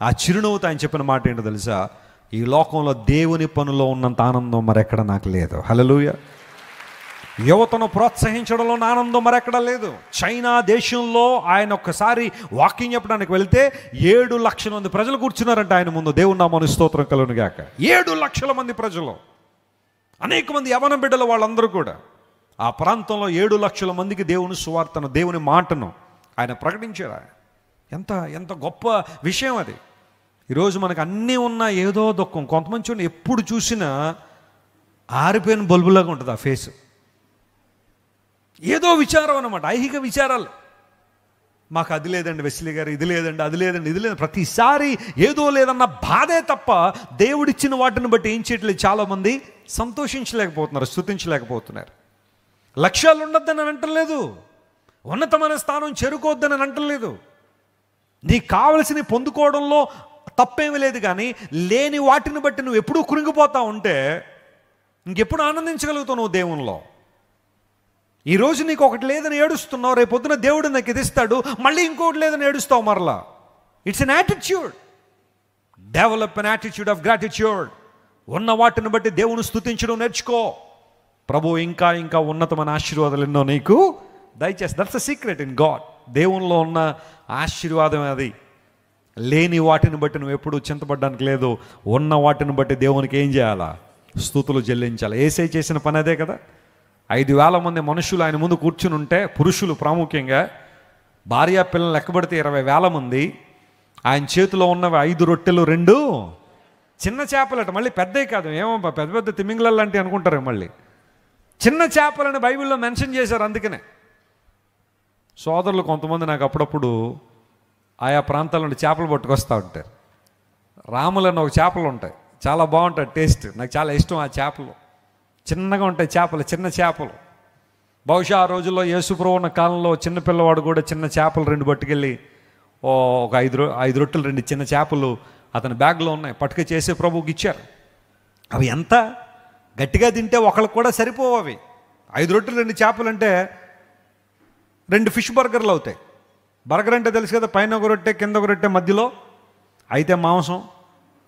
ఆ చిరునవ్వుతో ఆయన చెప్పిన మాట ఏంటో తెలుసా, ఈ లోకంలో దేవుని పనులో ఉన్నంత ఆనందం మరెక్కడ నాకు లేదు. హల్లెలూయా. యువతను ప్రోత్సహించడంలో ఆనందం మరెక్కడ లేదు. చైనా దేశంలో ఆయన ఒక్కసారి వాకింగ్ చెప్పడానికి వెళ్తే 7 లక్షల మంది ప్రజలు కూర్చున్నారంట ఆయన ముందు. దేవుని నామమున స్తోత్రం కలుగును గాక. 7 లక్షల మంది ప్రజలు, అనేక మంది యవన బిడ్డలు, వాళ్ళందరూ కూడా ఆ ప్రాంతంలో 7 లక్షల మందికి దేవుని సువార్తను, దేవుని మాటను ఆయన ప్రకటించారు. ఎంత ఎంత గొప్ప విషయం అది. ఈరోజు మనకు అన్నీ ఉన్నా ఏదో దుఃఖం. కొంతమంది చూడండి, ఎప్పుడు చూసినా ఆరిపోయిన బల్బులాగా ఉంటుంది ఆ ఫేస్. ఏదో విచారం అన్నమాట, ఐహిక విచారాలు. మాకు అది లేదండి వెస్లీ గారు, ఇది లేదండి, అది లేదండి, ఇది లేదు. ప్రతిసారి ఏదో లేదన్న బాధే తప్ప దేవుడిచ్చిన వాటిని బట్టి ఏం చేయట్లేదు. చాలామంది సంతోషించలేకపోతున్నారు, స్తుతించలేకపోతున్నారు. లక్ష్యాలు ఉండొద్దని అంటలేదు, ఉన్నతమైన స్థానం చేరుకోవద్దని అంటలేదు. నీకు కావలసిన పొందుకోవడంలో తప్పేమీ లేదు. కానీ లేని వాటిని బట్టి నువ్వు ఎప్పుడూ కురింగిపోతా ఉంటే ఇంకెప్పుడు ఆనందించగలుగుతావు నువ్వు దేవునిలో. ఈరోజు నీకు ఒకటి లేదని ఏడుస్తున్నావు, రేపు పొద్దున దేవుడు నాకు ఇది ఇస్తాడు, మళ్ళీ ఇంకోటి లేదని ఏడుస్తావు మరలా. It's an attitude. Develop an attitude of gratitude. ఉన్న వాటిని బట్టి దేవుని స్తుతించడం నేర్చుకో. ప్రభు ఇంకా ఇంకా ఉన్నతమైన ఆశీర్వాదాలు ఎన్నో నీకు దయచేసి. That's a secret in God. దేవునిలో ఉన్న ఆశీర్వాదం అది. లేని వాటిని బట్టి నువ్వు ఎప్పుడు చింతపడడానికి లేదు. ఉన్న వాటిని బట్టి దేవునికి ఏం చేయాలా? స్తుతులు చెల్లించాలి. యేసయ్య చేసిన పని అదే కదా. 5,000 మంది మనుషులు ఆయన ముందు కూర్చుని ఉంటే, పురుషులు ప్రాముఖ్యంగా, భార్య పిల్లలు లెక్కబడితే 20,000 మంది. ఆయన చేతిలో ఉన్నవి 5 రొట్టెలు 2 చిన్న చేపలట. మళ్ళీ పెద్దవి కాదు, ఏమో పెద్ద పెద్ద తిమింగళాలు లాంటివి అనుకుంటారు. మళ్ళీ చిన్న చేపలని బైబిల్లో మెన్షన్ చేశారు. అందుకనే సోదరులు కొంతమంది నాకు అప్పుడప్పుడు ఆయా ప్రాంతాల నుండి చేపలు పట్టుకొస్తూ ఉంటారు. రాములని ఒక చేపలు ఉంటాయి, చాలా బాగుంటాయి టేస్ట్. నాకు చాలా ఇష్టం ఆ చేపలు. చిన్నగా ఉంటాయి చేపలు, చిన్న చేపలు. బహుశా ఆ రోజుల్లో యేసుప్రభు ఉన్న కాలంలో చిన్నపిల్లవాడు కూడా చిన్న చేపలు 2 పట్టుకెళ్ళి, ఒక 5 రొట్టెలు 2 చిన్న చేపలు అతని బ్యాగ్లో ఉన్నాయి, పట్టుక చేసే ప్రభువుకి ఇచ్చారు. అవి ఎంత గట్టిగా తింటే ఒకళ్ళకి కూడా సరిపోవు అవి. 5 రొట్టెలు 2 చేపలు అంటే 2 ఫిష్ బర్గర్లు అవుతాయి. బర్గర్ అంటే తెలుసు కదా, పైన ఒక రొట్టె కింద ఒక రొట్టె మధ్యలో అయితే మాంసం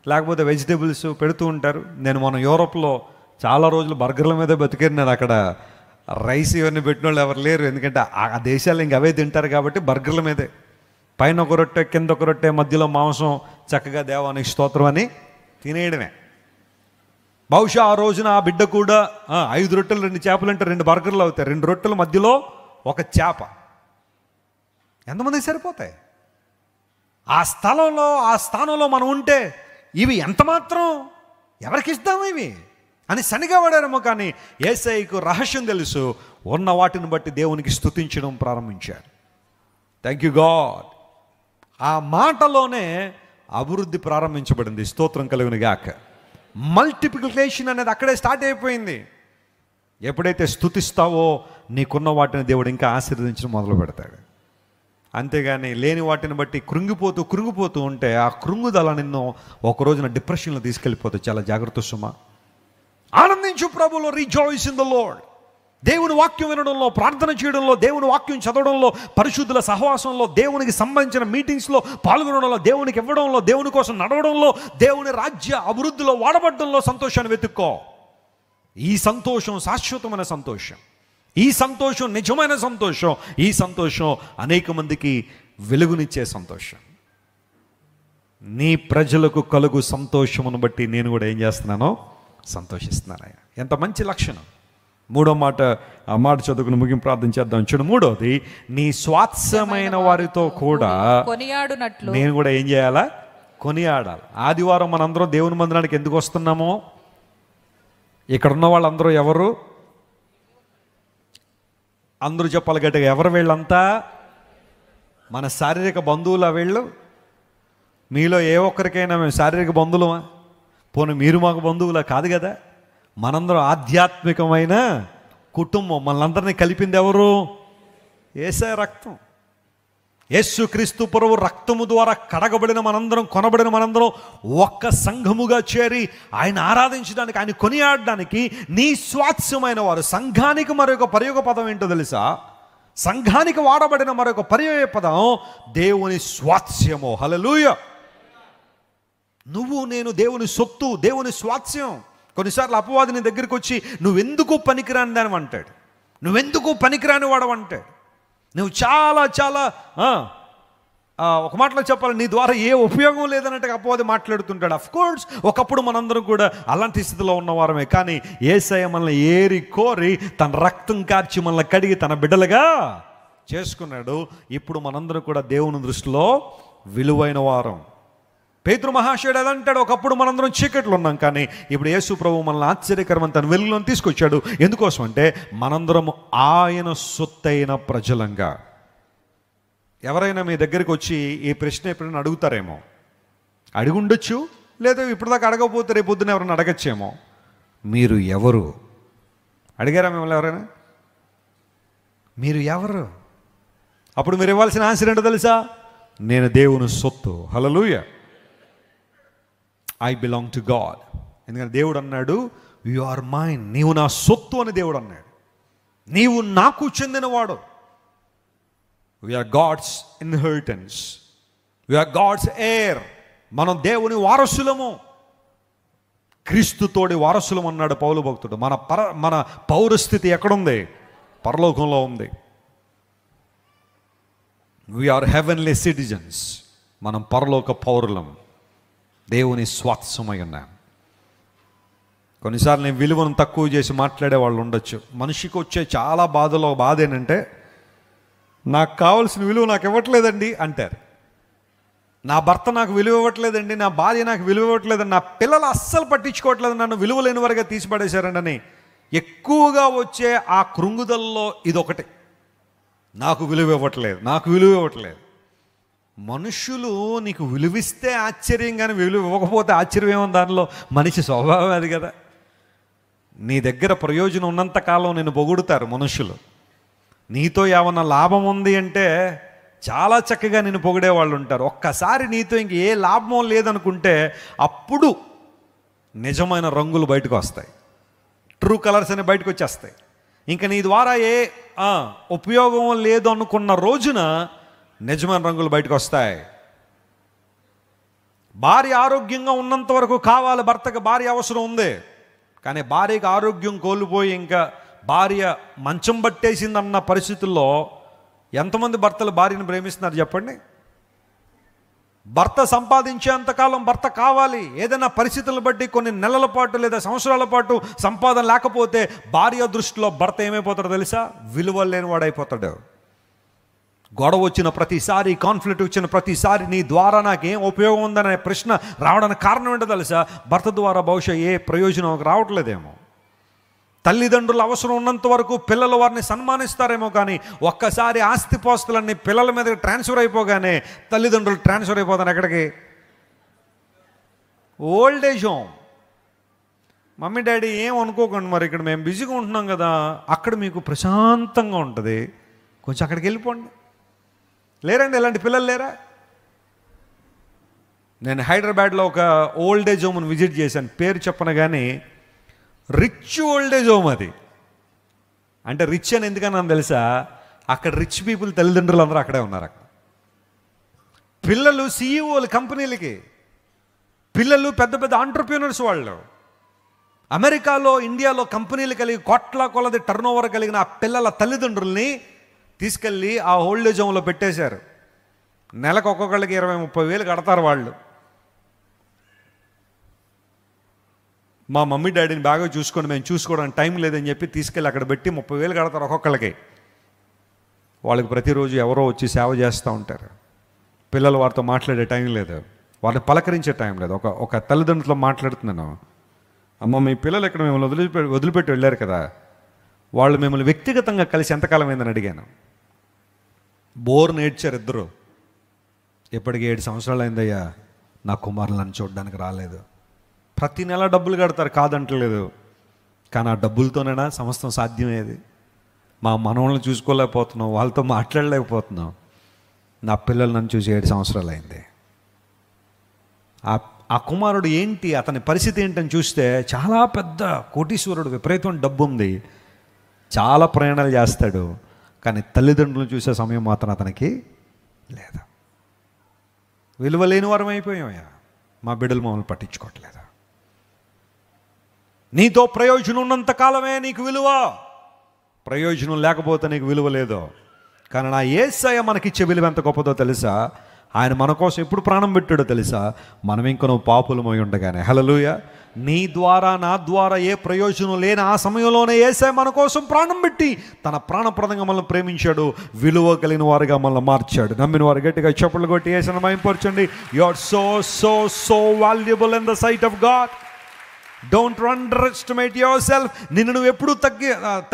లేకపోతే వెజిటేబుల్స్ పెడుతూ ఉంటారు. నేను మన యూరోప్లో చాలా రోజులు బర్గర్ల మీద బతికారు. నేను అక్కడ రైస్ ఇవన్నీ పెట్టిన వాళ్ళు ఎవరు లేరు, ఎందుకంటే ఆ దేశాలు ఇంక అవే తింటారు కాబట్టి బర్గర్ల మీదే. పైన ఒక రొట్టె, కింద ఒక రొట్టె, మధ్యలో మాంసం, చక్కగా దేవానికి స్తోత్రం అని తినేయడమే. బహుశా ఆ రోజున ఆ బిడ్డ కూడా 5 రొట్టెలు 2 చేపలు అంటే 2 బర్గర్లు అవుతాయి. 2 రొట్టెల మధ్యలో ఒక చేప. ఎంతమందికి సరిపోతాయి? ఆ స్థానంలో మనం ఉంటే ఇవి ఎంత మాత్రం ఎవరికి ఇస్తాము ఇవి అని సనిగా పడారేమో. కానీ యేసయ్యకు రహస్యం తెలుసు. ఉన్న వాటిని బట్టి దేవునికి స్తుతించడం ప్రారంభించారు. Thank you God. ఆ మాటలోనే అభివృద్ధి ప్రారంభించబడింది. స్తోత్రం కలుగును గాక. మల్టిప్లికేషన్ అనేది అక్కడే స్టార్ట్ అయిపోయింది. ఎప్పుడైతే స్తుతిస్తావో నీకున్న వాటిని దేవుడు ఇంకా ఆశీర్వదించడం మొదలు పెడతాడు. అంతేగాని లేని వాటిని బట్టి కృంగిపోతూ ఉంటే ఆ కృంగుదల నిన్ను ఒక రోజున డిప్రెషన్లో తీసుకెళ్ళిపోతుంది. చాలా జాగ్రత్త సుమా. ఆనందించు ప్రభులో, రిజాయిస్ ఇన్ ద లార్డ్. దేవుని వాక్యం వినడంలో, ప్రార్థన చేయడంలో, దేవుని వాక్యం చదవడంలో, పరిశుద్ధుల సహవాసంలో, దేవునికి సంబంధించిన మీటింగ్స్లో పాల్గొనడంలో, దేవునికి ఇవ్వడంలో, దేవుని కోసం నడవడంలో, దేవుని రాజ్య అభివృద్ధిలో వాడబడడంలో సంతోషాన్ని వెతుక్కో. ఈ సంతోషం శాశ్వతమైన సంతోషం. ఈ సంతోషం నిజమైన సంతోషం. ఈ సంతోషం అనేక మందికి వెలుగునిచ్చే సంతోషం. నీ ప్రజలకు కలుగు సంతోషమును బట్టి నేను కూడా ఏం చేస్తున్నానో సంతోషిస్తున్నాను. ఎంత మంచి లక్షణం. 3వ మాట, ఆ మాట చదువుకుని ముగింపు ప్రార్థన చేద్దాం. చూడు, 3వది, నీ స్వాస్థ్యమైన వారితో కూడా కొనియాడునట్లు నేను కూడా ఏం చేయాలా? కొనియాడాలి. ఆదివారం మనందరం దేవుని మందిరానికి ఎందుకు వస్తున్నామో, ఇక్కడున్న వాళ్ళందరూ ఎవరు? అందరూ చెప్పాలి గట్టిగా, ఎవరు వీళ్ళంతా? మన శారీరక బంధువులా వీళ్ళు? మీలో ఏ ఒక్కరికైనా మేము శారీరక బంధువులమా? పోనీ మీరు మాకు బంధువులా? కాదు కదా. మనందరం ఆధ్యాత్మికమైన కుటుంబం. మనందరినీ కలిపింది ఎవరు? యేసయ్య రక్తం. యేసుక్రీస్తు ప్రభు రక్తము ద్వారా కడగబడిన మనందరం, కొనబడిన మనందరం ఒక్క సంఘముగా చేరి ఆయన ఆరాధించడానికి, ఆయన కొనియాడడానికి నీ స్వాస్థ్యమైన వారు. సంఘానికి మరొక పర్యాయ పదం ఏంటో తెలుసా? సంఘానికి వాడబడిన మరొక పర్యాయ పదం దేవుని స్వాస్థ్యము. హల్లెలూయా. నువ్వు నేను దేవుని సొత్తు, దేవుని స్వాస్థ్యం. కొన్నిసార్లు అపవాది నీ దగ్గరికి వచ్చి నువ్వెందుకు పనికిరాని దాని అంటాడు, నువ్వెందుకు పనికిరాని వాడవు అంటాడు. నువ్వు చాలా చాలా ఒక మాటలో చెప్పాలి, నీ ద్వారా ఏ ఉపయోగం లేదన్నట్టుగా అపవాది మాట్లాడుతుంటాడు. అఫ్కోర్స్ ఒకప్పుడు మనందరం కూడా అలాంటి స్థితిలో ఉన్నవారమే. కానీ యేసయ్య మనల్ని ఏరి కోరి తన రక్తం కార్చి మనల్ని కడిగి తన బిడ్డలుగా చేసుకున్నాడు. ఇప్పుడు మనందరం కూడా దేవుని దృష్టిలో విలువైన వారం. పేతురు మహాశయుడు అదంటాడు, ఒకప్పుడు మనందరం చీకట్లో ఉన్నాం, కానీ ఇప్పుడు యేసు ప్రభు మనల్ని ఆశ్చర్యకరమైన తన వెలుగులో తీసుకొచ్చాడు. ఎందుకోసం అంటే మనందరం ఆయన సొత్తైన ప్రజలంగా. ఎవరైనా మీ దగ్గరికి వచ్చి ఈ ప్రశ్న ఎప్పుడైనా అడుగుతారేమో, అడిగి ఉండొచ్చు, లేదా ఇప్పటిదాకా అడగకపోతే రేపు పొద్దున ఎవరైనా అడగచ్చేమో, మీరు ఎవరు? అడిగారా మిమ్మల్ని ఎవరైనా? మీరు ఎవరు? అప్పుడు మీరు ఇవ్వాల్సిన ఆన్సర్ ఏంటో తెలుసా? నేను దేవుని సొత్తు. Hallelujah. I belong to God. ఎందుకంటే దేవుడు అన్నాడు, యు ఆర్ మైన్. నీవు నా సొత్తు అని దేవుడు అన్నాడు. నీవు నాకు చెందినవాడు. We are God's inheritance, we are God's heir. మనం దేవుని వారసులము, క్రీస్తుతోడి వారసులం అన్నాడు పౌలు భక్తుడు. మన పౌరస్థితి ఎక్కడుంది? పరలోకంలో ఉంది. We are heavenly citizens. మనం పరలోక పౌరులం, దేవుని స్వాస్థ్యమై ఉన్నాం. కొన్నిసార్లు నేను విలువను తక్కువ చేసి మాట్లాడే వాళ్ళు ఉండొచ్చు. మనిషికి వచ్చే చాలా బాధ ఏంటంటే, నాకు కావాల్సిన విలువ నాకు ఇవ్వట్లేదండి అంటారు. నా భర్త నాకు విలువ ఇవ్వట్లేదండి, నా భార్య నాకు విలువ ఇవ్వట్లేదండి, నా పిల్లలు అస్సలు పట్టించుకోవట్లేదు, నన్ను విలువ లేని వరగా తీసిపడేశారండి అని ఎక్కువగా వచ్చే ఆ కృంగుదల్లో ఇదొకటి. నాకు విలువ ఇవ్వట్లేదు. మనుషులు నీకు విలువిస్తే ఆశ్చర్యం, కానీ విలువ ఇవ్వకపోతే ఆశ్చర్యం ఏమో. దానిలో మనిషి స్వభావం అది కదా. నీ దగ్గర ప్రయోజనం ఉన్నంతకాలం నేను పొగుడుతారు మనుషులు. నీతో ఏమన్నా లాభం ఉంది అంటే చాలా చక్కగా నేను పొగిడే వాళ్ళు ఉంటారు. ఒక్కసారి నీతో ఇంక ఏ లాభం లేదనుకుంటే అప్పుడు నిజమైన రంగులు బయటకు వస్తాయి, ట్రూ కలర్స్ అని బయటకు వచ్చేస్తాయి. ఇంకా నీ ద్వారా ఏ ఉపయోగం లేదు అనుకున్న రోజున నిజమైన రంగులు బయటకు వస్తాయి. భార్య ఆరోగ్యంగా ఉన్నంత వరకు కావాలి భర్తకు, భార్య అవసరం ఉంది. కానీ భార్యకు ఆరోగ్యం కోల్పోయి ఇంకా భార్య మంచం పట్టేసిందన్న పరిస్థితుల్లో ఎంతమంది భర్తలు భార్యను ప్రేమిస్తున్నారు చెప్పండి? భర్త సంపాదించేంతకాలం భర్త కావాలి. ఏదైనా పరిస్థితులను బట్టి కొన్ని నెలల పాటు లేదా సంవత్సరాల పాటు సంపాదన లేకపోతే భార్య దృష్టిలో భర్త ఏమైపోతాడో తెలుసా? విలువ లేని వాడైపోతాడు. గొడవ వచ్చిన ప్రతిసారి, కాన్ఫ్లిక్ట్ వచ్చిన ప్రతిసారి నీ ద్వారా నాకేం ఉపయోగం ఉందనే ప్రశ్న రావడానికి కారణం ఏంటో తెలుసా? భర్త ద్వారా బహుశా ఏ ప్రయోజనం రావట్లేదేమో. తల్లిదండ్రుల అవసరం ఉన్నంత వరకు పిల్లలు వారిని సన్మానిస్తారేమో, కానీ ఒక్కసారి ఆస్తిపాస్తులన్నీ పిల్లల మీద ట్రాన్స్ఫర్ అయిపోగానే తల్లిదండ్రులు ట్రాన్స్ఫర్ అయిపోతారు ఎక్కడికి? Old age home. Mummy daddy ఏం అనుకోకండి, మరి ఇక్కడ మేము బిజీగా ఉంటున్నాం కదా, అక్కడ మీకు ప్రశాంతంగా ఉంటుంది, కొంచెం అక్కడికి వెళ్ళిపోండి. లేరండి ఇలాంటి పిల్లలు లేరా? నేను హైదరాబాద్లో ఒక ఓల్డ్ ఏజ్ హోమ్ని విజిట్ చేశాను. పేరు చెప్పను కానీ రిచ్ ఓల్డ్ ఏజ్ హోమ్ అది. అంటే రిచ్ అని ఎందుకన్నా తెలుసా? అక్కడ రిచ్ పీపుల్ తల్లిదండ్రులు అందరూ అక్కడే ఉన్నారు. అక్కడ పిల్లలు సీఈఓలు కంపెనీలకి, పిల్లలు పెద్ద పెద్ద ఆంటర్ప్రీనర్స్. వాళ్ళు అమెరికాలో, ఇండియాలో కంపెనీలు కలిగి కోట్ల కొలది టర్న్ ఓవర్ కలిగిన ఆ పిల్లల తల్లిదండ్రుల్ని తీసుకెళ్ళి ఆ ఓల్డ్ ఏజ్ హోమ్లో పెట్టేశారు. నెలకు ఒక్కొక్కళ్ళకి 20-30 వేలు కడతారు వాళ్ళు. మా మమ్మీ డాడీని బాగా చూసుకొని మేము చూసుకోవడానికి టైం లేదని చెప్పి తీసుకెళ్ళి అక్కడ పెట్టి 30 వేలు కడతారు ఒక్కొక్కళ్ళకి. వాళ్ళకి ప్రతిరోజు ఎవరో వచ్చి సేవ చేస్తూ ఉంటారు. పిల్లలు వారితో మాట్లాడే టైం లేదు, వారిని పలకరించే టైం లేదు. ఒక తల్లిదండ్రులతో మాట్లాడుతున్నాను, అమ్మ మీ పిల్లలు ఇక్కడ మిమ్మల్ని వదిలిపెట్టి వెళ్ళారు కదా, వాళ్ళు మిమ్మల్ని వ్యక్తిగతంగా కలిసి ఎంతకాలం అయిందని అడిగాను. బోర్ నేర్చారు ఇద్దరు. ఎప్పటికీ 7 సంవత్సరాలు అయిందయ్యా, నా కుమారులు నన్ను చూడడానికి రాలేదు. ప్రతి నెల డబ్బులు కడతారు, కాదంటలేదు, కానీ ఆ డబ్బులతోనైనా సమస్తం సాధ్యమయ్యేది. మా మనవళ్ళని చూసుకోలేకపోతున్నాం, వాళ్ళతో మాట్లాడలేకపోతున్నాం. నా పిల్లలు నన్ను చూసి 7 సంవత్సరాలు అయింది. ఆ కుమారుడు ఏంటి, అతని పరిస్థితి ఏంటని చూస్తే చాలా పెద్ద కోటీశ్వరుడు, విపరీతం డబ్బు ఉంది, చాలా ప్రయాణాలు చేస్తాడు, కానీ తల్లిదండ్రులను చూసే సమయం మాత్రం అతనికి లేదు. విలువ లేని వారం అయిపోయామయ్యా, మా బిడ్డలు మమ్మల్ని పట్టించుకోవట్లేదు. నీతో ప్రయోజనం ఉన్నంత కాలమే నీకు విలువ, ప్రయోజనం లేకపోతే నీకు విలువ లేదు. కానీ నా యేసయ్య మనకిచ్చే విలువ ఎంత గొప్పదో తెలుసా? ఆయన మన కోసం ఎప్పుడు ప్రాణం పెట్టాడో తెలుసా? మనం ఇంక నువ్వు పాపులమై ఉండగానే. హల్లెలూయా. నీ ద్వారా నా ద్వారా ఏ ప్రయోజనం లేని ఆ సమయంలోనే యేసయ్య మన కోసం ప్రాణం పెట్టి తన ప్రాణప్రదంగా మనల్ని ప్రేమించాడు, విలువ కలిగిన వారుగా మనల్ని మార్చాడు. నమ్మిన వారు గట్టిగా చప్పట్లు కొట్టి యేసయ్యను మహిమపరచండి. You are so so so valuable in the sight of God. Don't underestimate yourself. నిన్ను నువ్వు ఎప్పుడు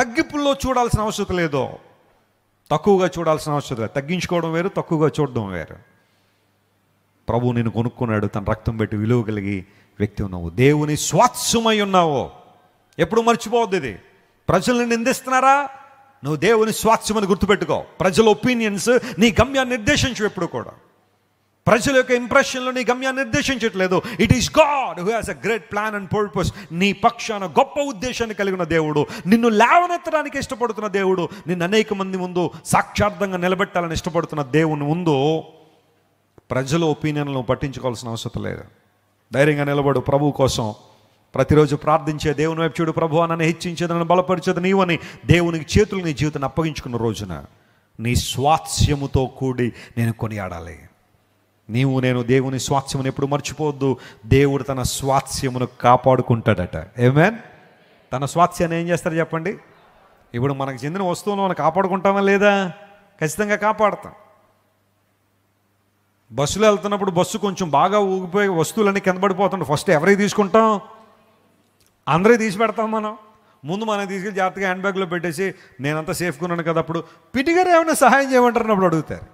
తగ్గింపుల్లో చూడాల్సిన అవసరం లేదు, తక్కువగా చూడాల్సిన అవసరం లేదు. తగ్గించుకోవడం వేరు, తక్కువగా చూడడం వేరు. ప్రభు నిన్ను కొనుక్కున్నాడు, తన రక్తం పెట్టి విలువ కలిగి వ్యక్తి ఉన్నావు, దేవుని స్వాస్థ్యమై ఉన్నావు. ఎప్పుడు మర్చిపోవద్దు ఇది. ప్రజల్ని నిందిస్తున్నారా, నువ్వు దేవుని స్వాస్థ్యమని గుర్తుపెట్టుకో. ప్రజల ఒపీనియన్స్ నీ గమ్యాన్ని నిర్దేశించు. ఎప్పుడు కూడా ప్రజల యొక్క ఇంప్రెషన్లో నీ గమ్యాన్ని నిర్దేశించట్లేదు. It is God who has a great plan and purpose. నీ పక్షాన గొప్ప ఉద్దేశాన్ని కలిగిన దేవుడు, నిన్ను లేవనెత్తడానికి ఇష్టపడుతున్న దేవుడు, నిన్ను అనేక మంది ముందు సాక్షార్థంగా నిలబెట్టాలని ఇష్టపడుతున్న దేవుని ముందు ప్రజల ఒపీనియన్లను పట్టించుకోవాల్సిన అవసరం లేదు. ధైర్యంగా నిలబడు ప్రభు కోసం. ప్రతిరోజు ప్రార్థించే దేవుని వైపు చూడు. ప్రభు నన్ను హెచ్చించేది, నన్ను బలపరిచేది నీవని దేవునికి చేతులు నీ జీవితాన్ని అప్పగించుకున్న రోజున నీ స్వాస్థ్యముతో కూడి నేను కొనియాడాలి. నీవు నేను దేవుని స్వాస్థ్యమును ఎప్పుడు మర్చిపోవద్దు. దేవుడు తన స్వాస్థ్యమును కాపాడుకుంటాడట. ఆమేన్. తన స్వాస్థ్యాన్ని ఏం చేస్తారు చెప్పండి? ఇప్పుడు మనకు చెందిన వస్తువులను మనం కాపాడుకుంటామా లేదా? ఖచ్చితంగా కాపాడుతాం. బస్సులో వెళ్తున్నప్పుడు బస్సు కొంచెం బాగా ఊగిపోయి వస్తువులన్నీ కింద పడిపోతుంటాయి. ఫస్ట్ ఎవరికి తీసుకుంటాం? అందరికీ తీసి పెడతాం. ముందు మనం తీసుకెళ్ళి జాగ్రత్తగా హ్యాండ్ బ్యాగ్లో పెట్టేసి నేనంతా సేఫ్గా ఉన్నాను కదా, అప్పుడు పిటిగారు ఏమైనా సహాయం చేయమంటారు అప్పుడు అడుగుతారు.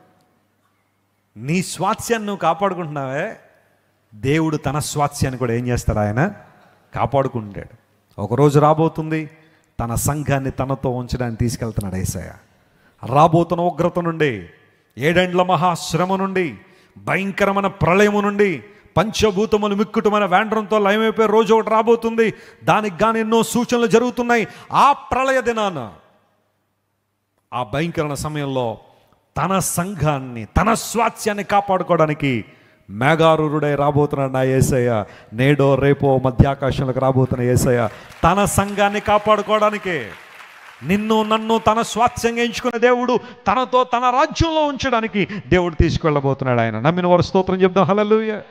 నీ స్వాస్థ్యాన్ని నువ్వు కాపాడుకుంటున్నావే, దేవుడు తన స్వాస్థ్యాన్ని కూడా ఏం చేస్తాడు? ఆయన కాపాడుకుంటాడు. ఒకరోజు రాబోతుంది, తన సంఘాన్ని తనతో ఉంచడానికి తీసుకెళ్తున్నాడు యేసయ్య. రాబోతున్న ఉగ్రత నుండి, 7 ఏండ్ల మహాశ్రమ నుండి, భయంకరమైన ప్రళయము నుండి, పంచభూతములు మిక్కుటమైన వేండ్రంతో లయమైపోయే రోజు ఒకటి రాబోతుంది. దానికి గాని ఎన్నో సూచనలు జరుగుతున్నాయి. ఆ ప్రళయ దినాన, ఆ భయంకరమైన సమయంలో తన సంఘాన్ని, తన స్వాస్థ్యాన్ని కాపాడుకోవడానికి మేఘారూరుడై రాబోతున్నాడు నా యేసయ్య. నేడో రేపో మధ్యాకాశంలోకి రాబోతున్న యేసయ్య తన సంఘాన్ని కాపాడుకోవడానికి, నిన్ను నన్ను తన స్వాస్థ్యంగా ఎంచుకున్న దేవుడు తనతో తన రాజ్యంలో ఉంచడానికి దేవుడు తీసుకెళ్ళబోతున్నాడు. ఆయన నమ్మిన వారు స్తోత్రం చెప్దాం. హల్లెలూయా.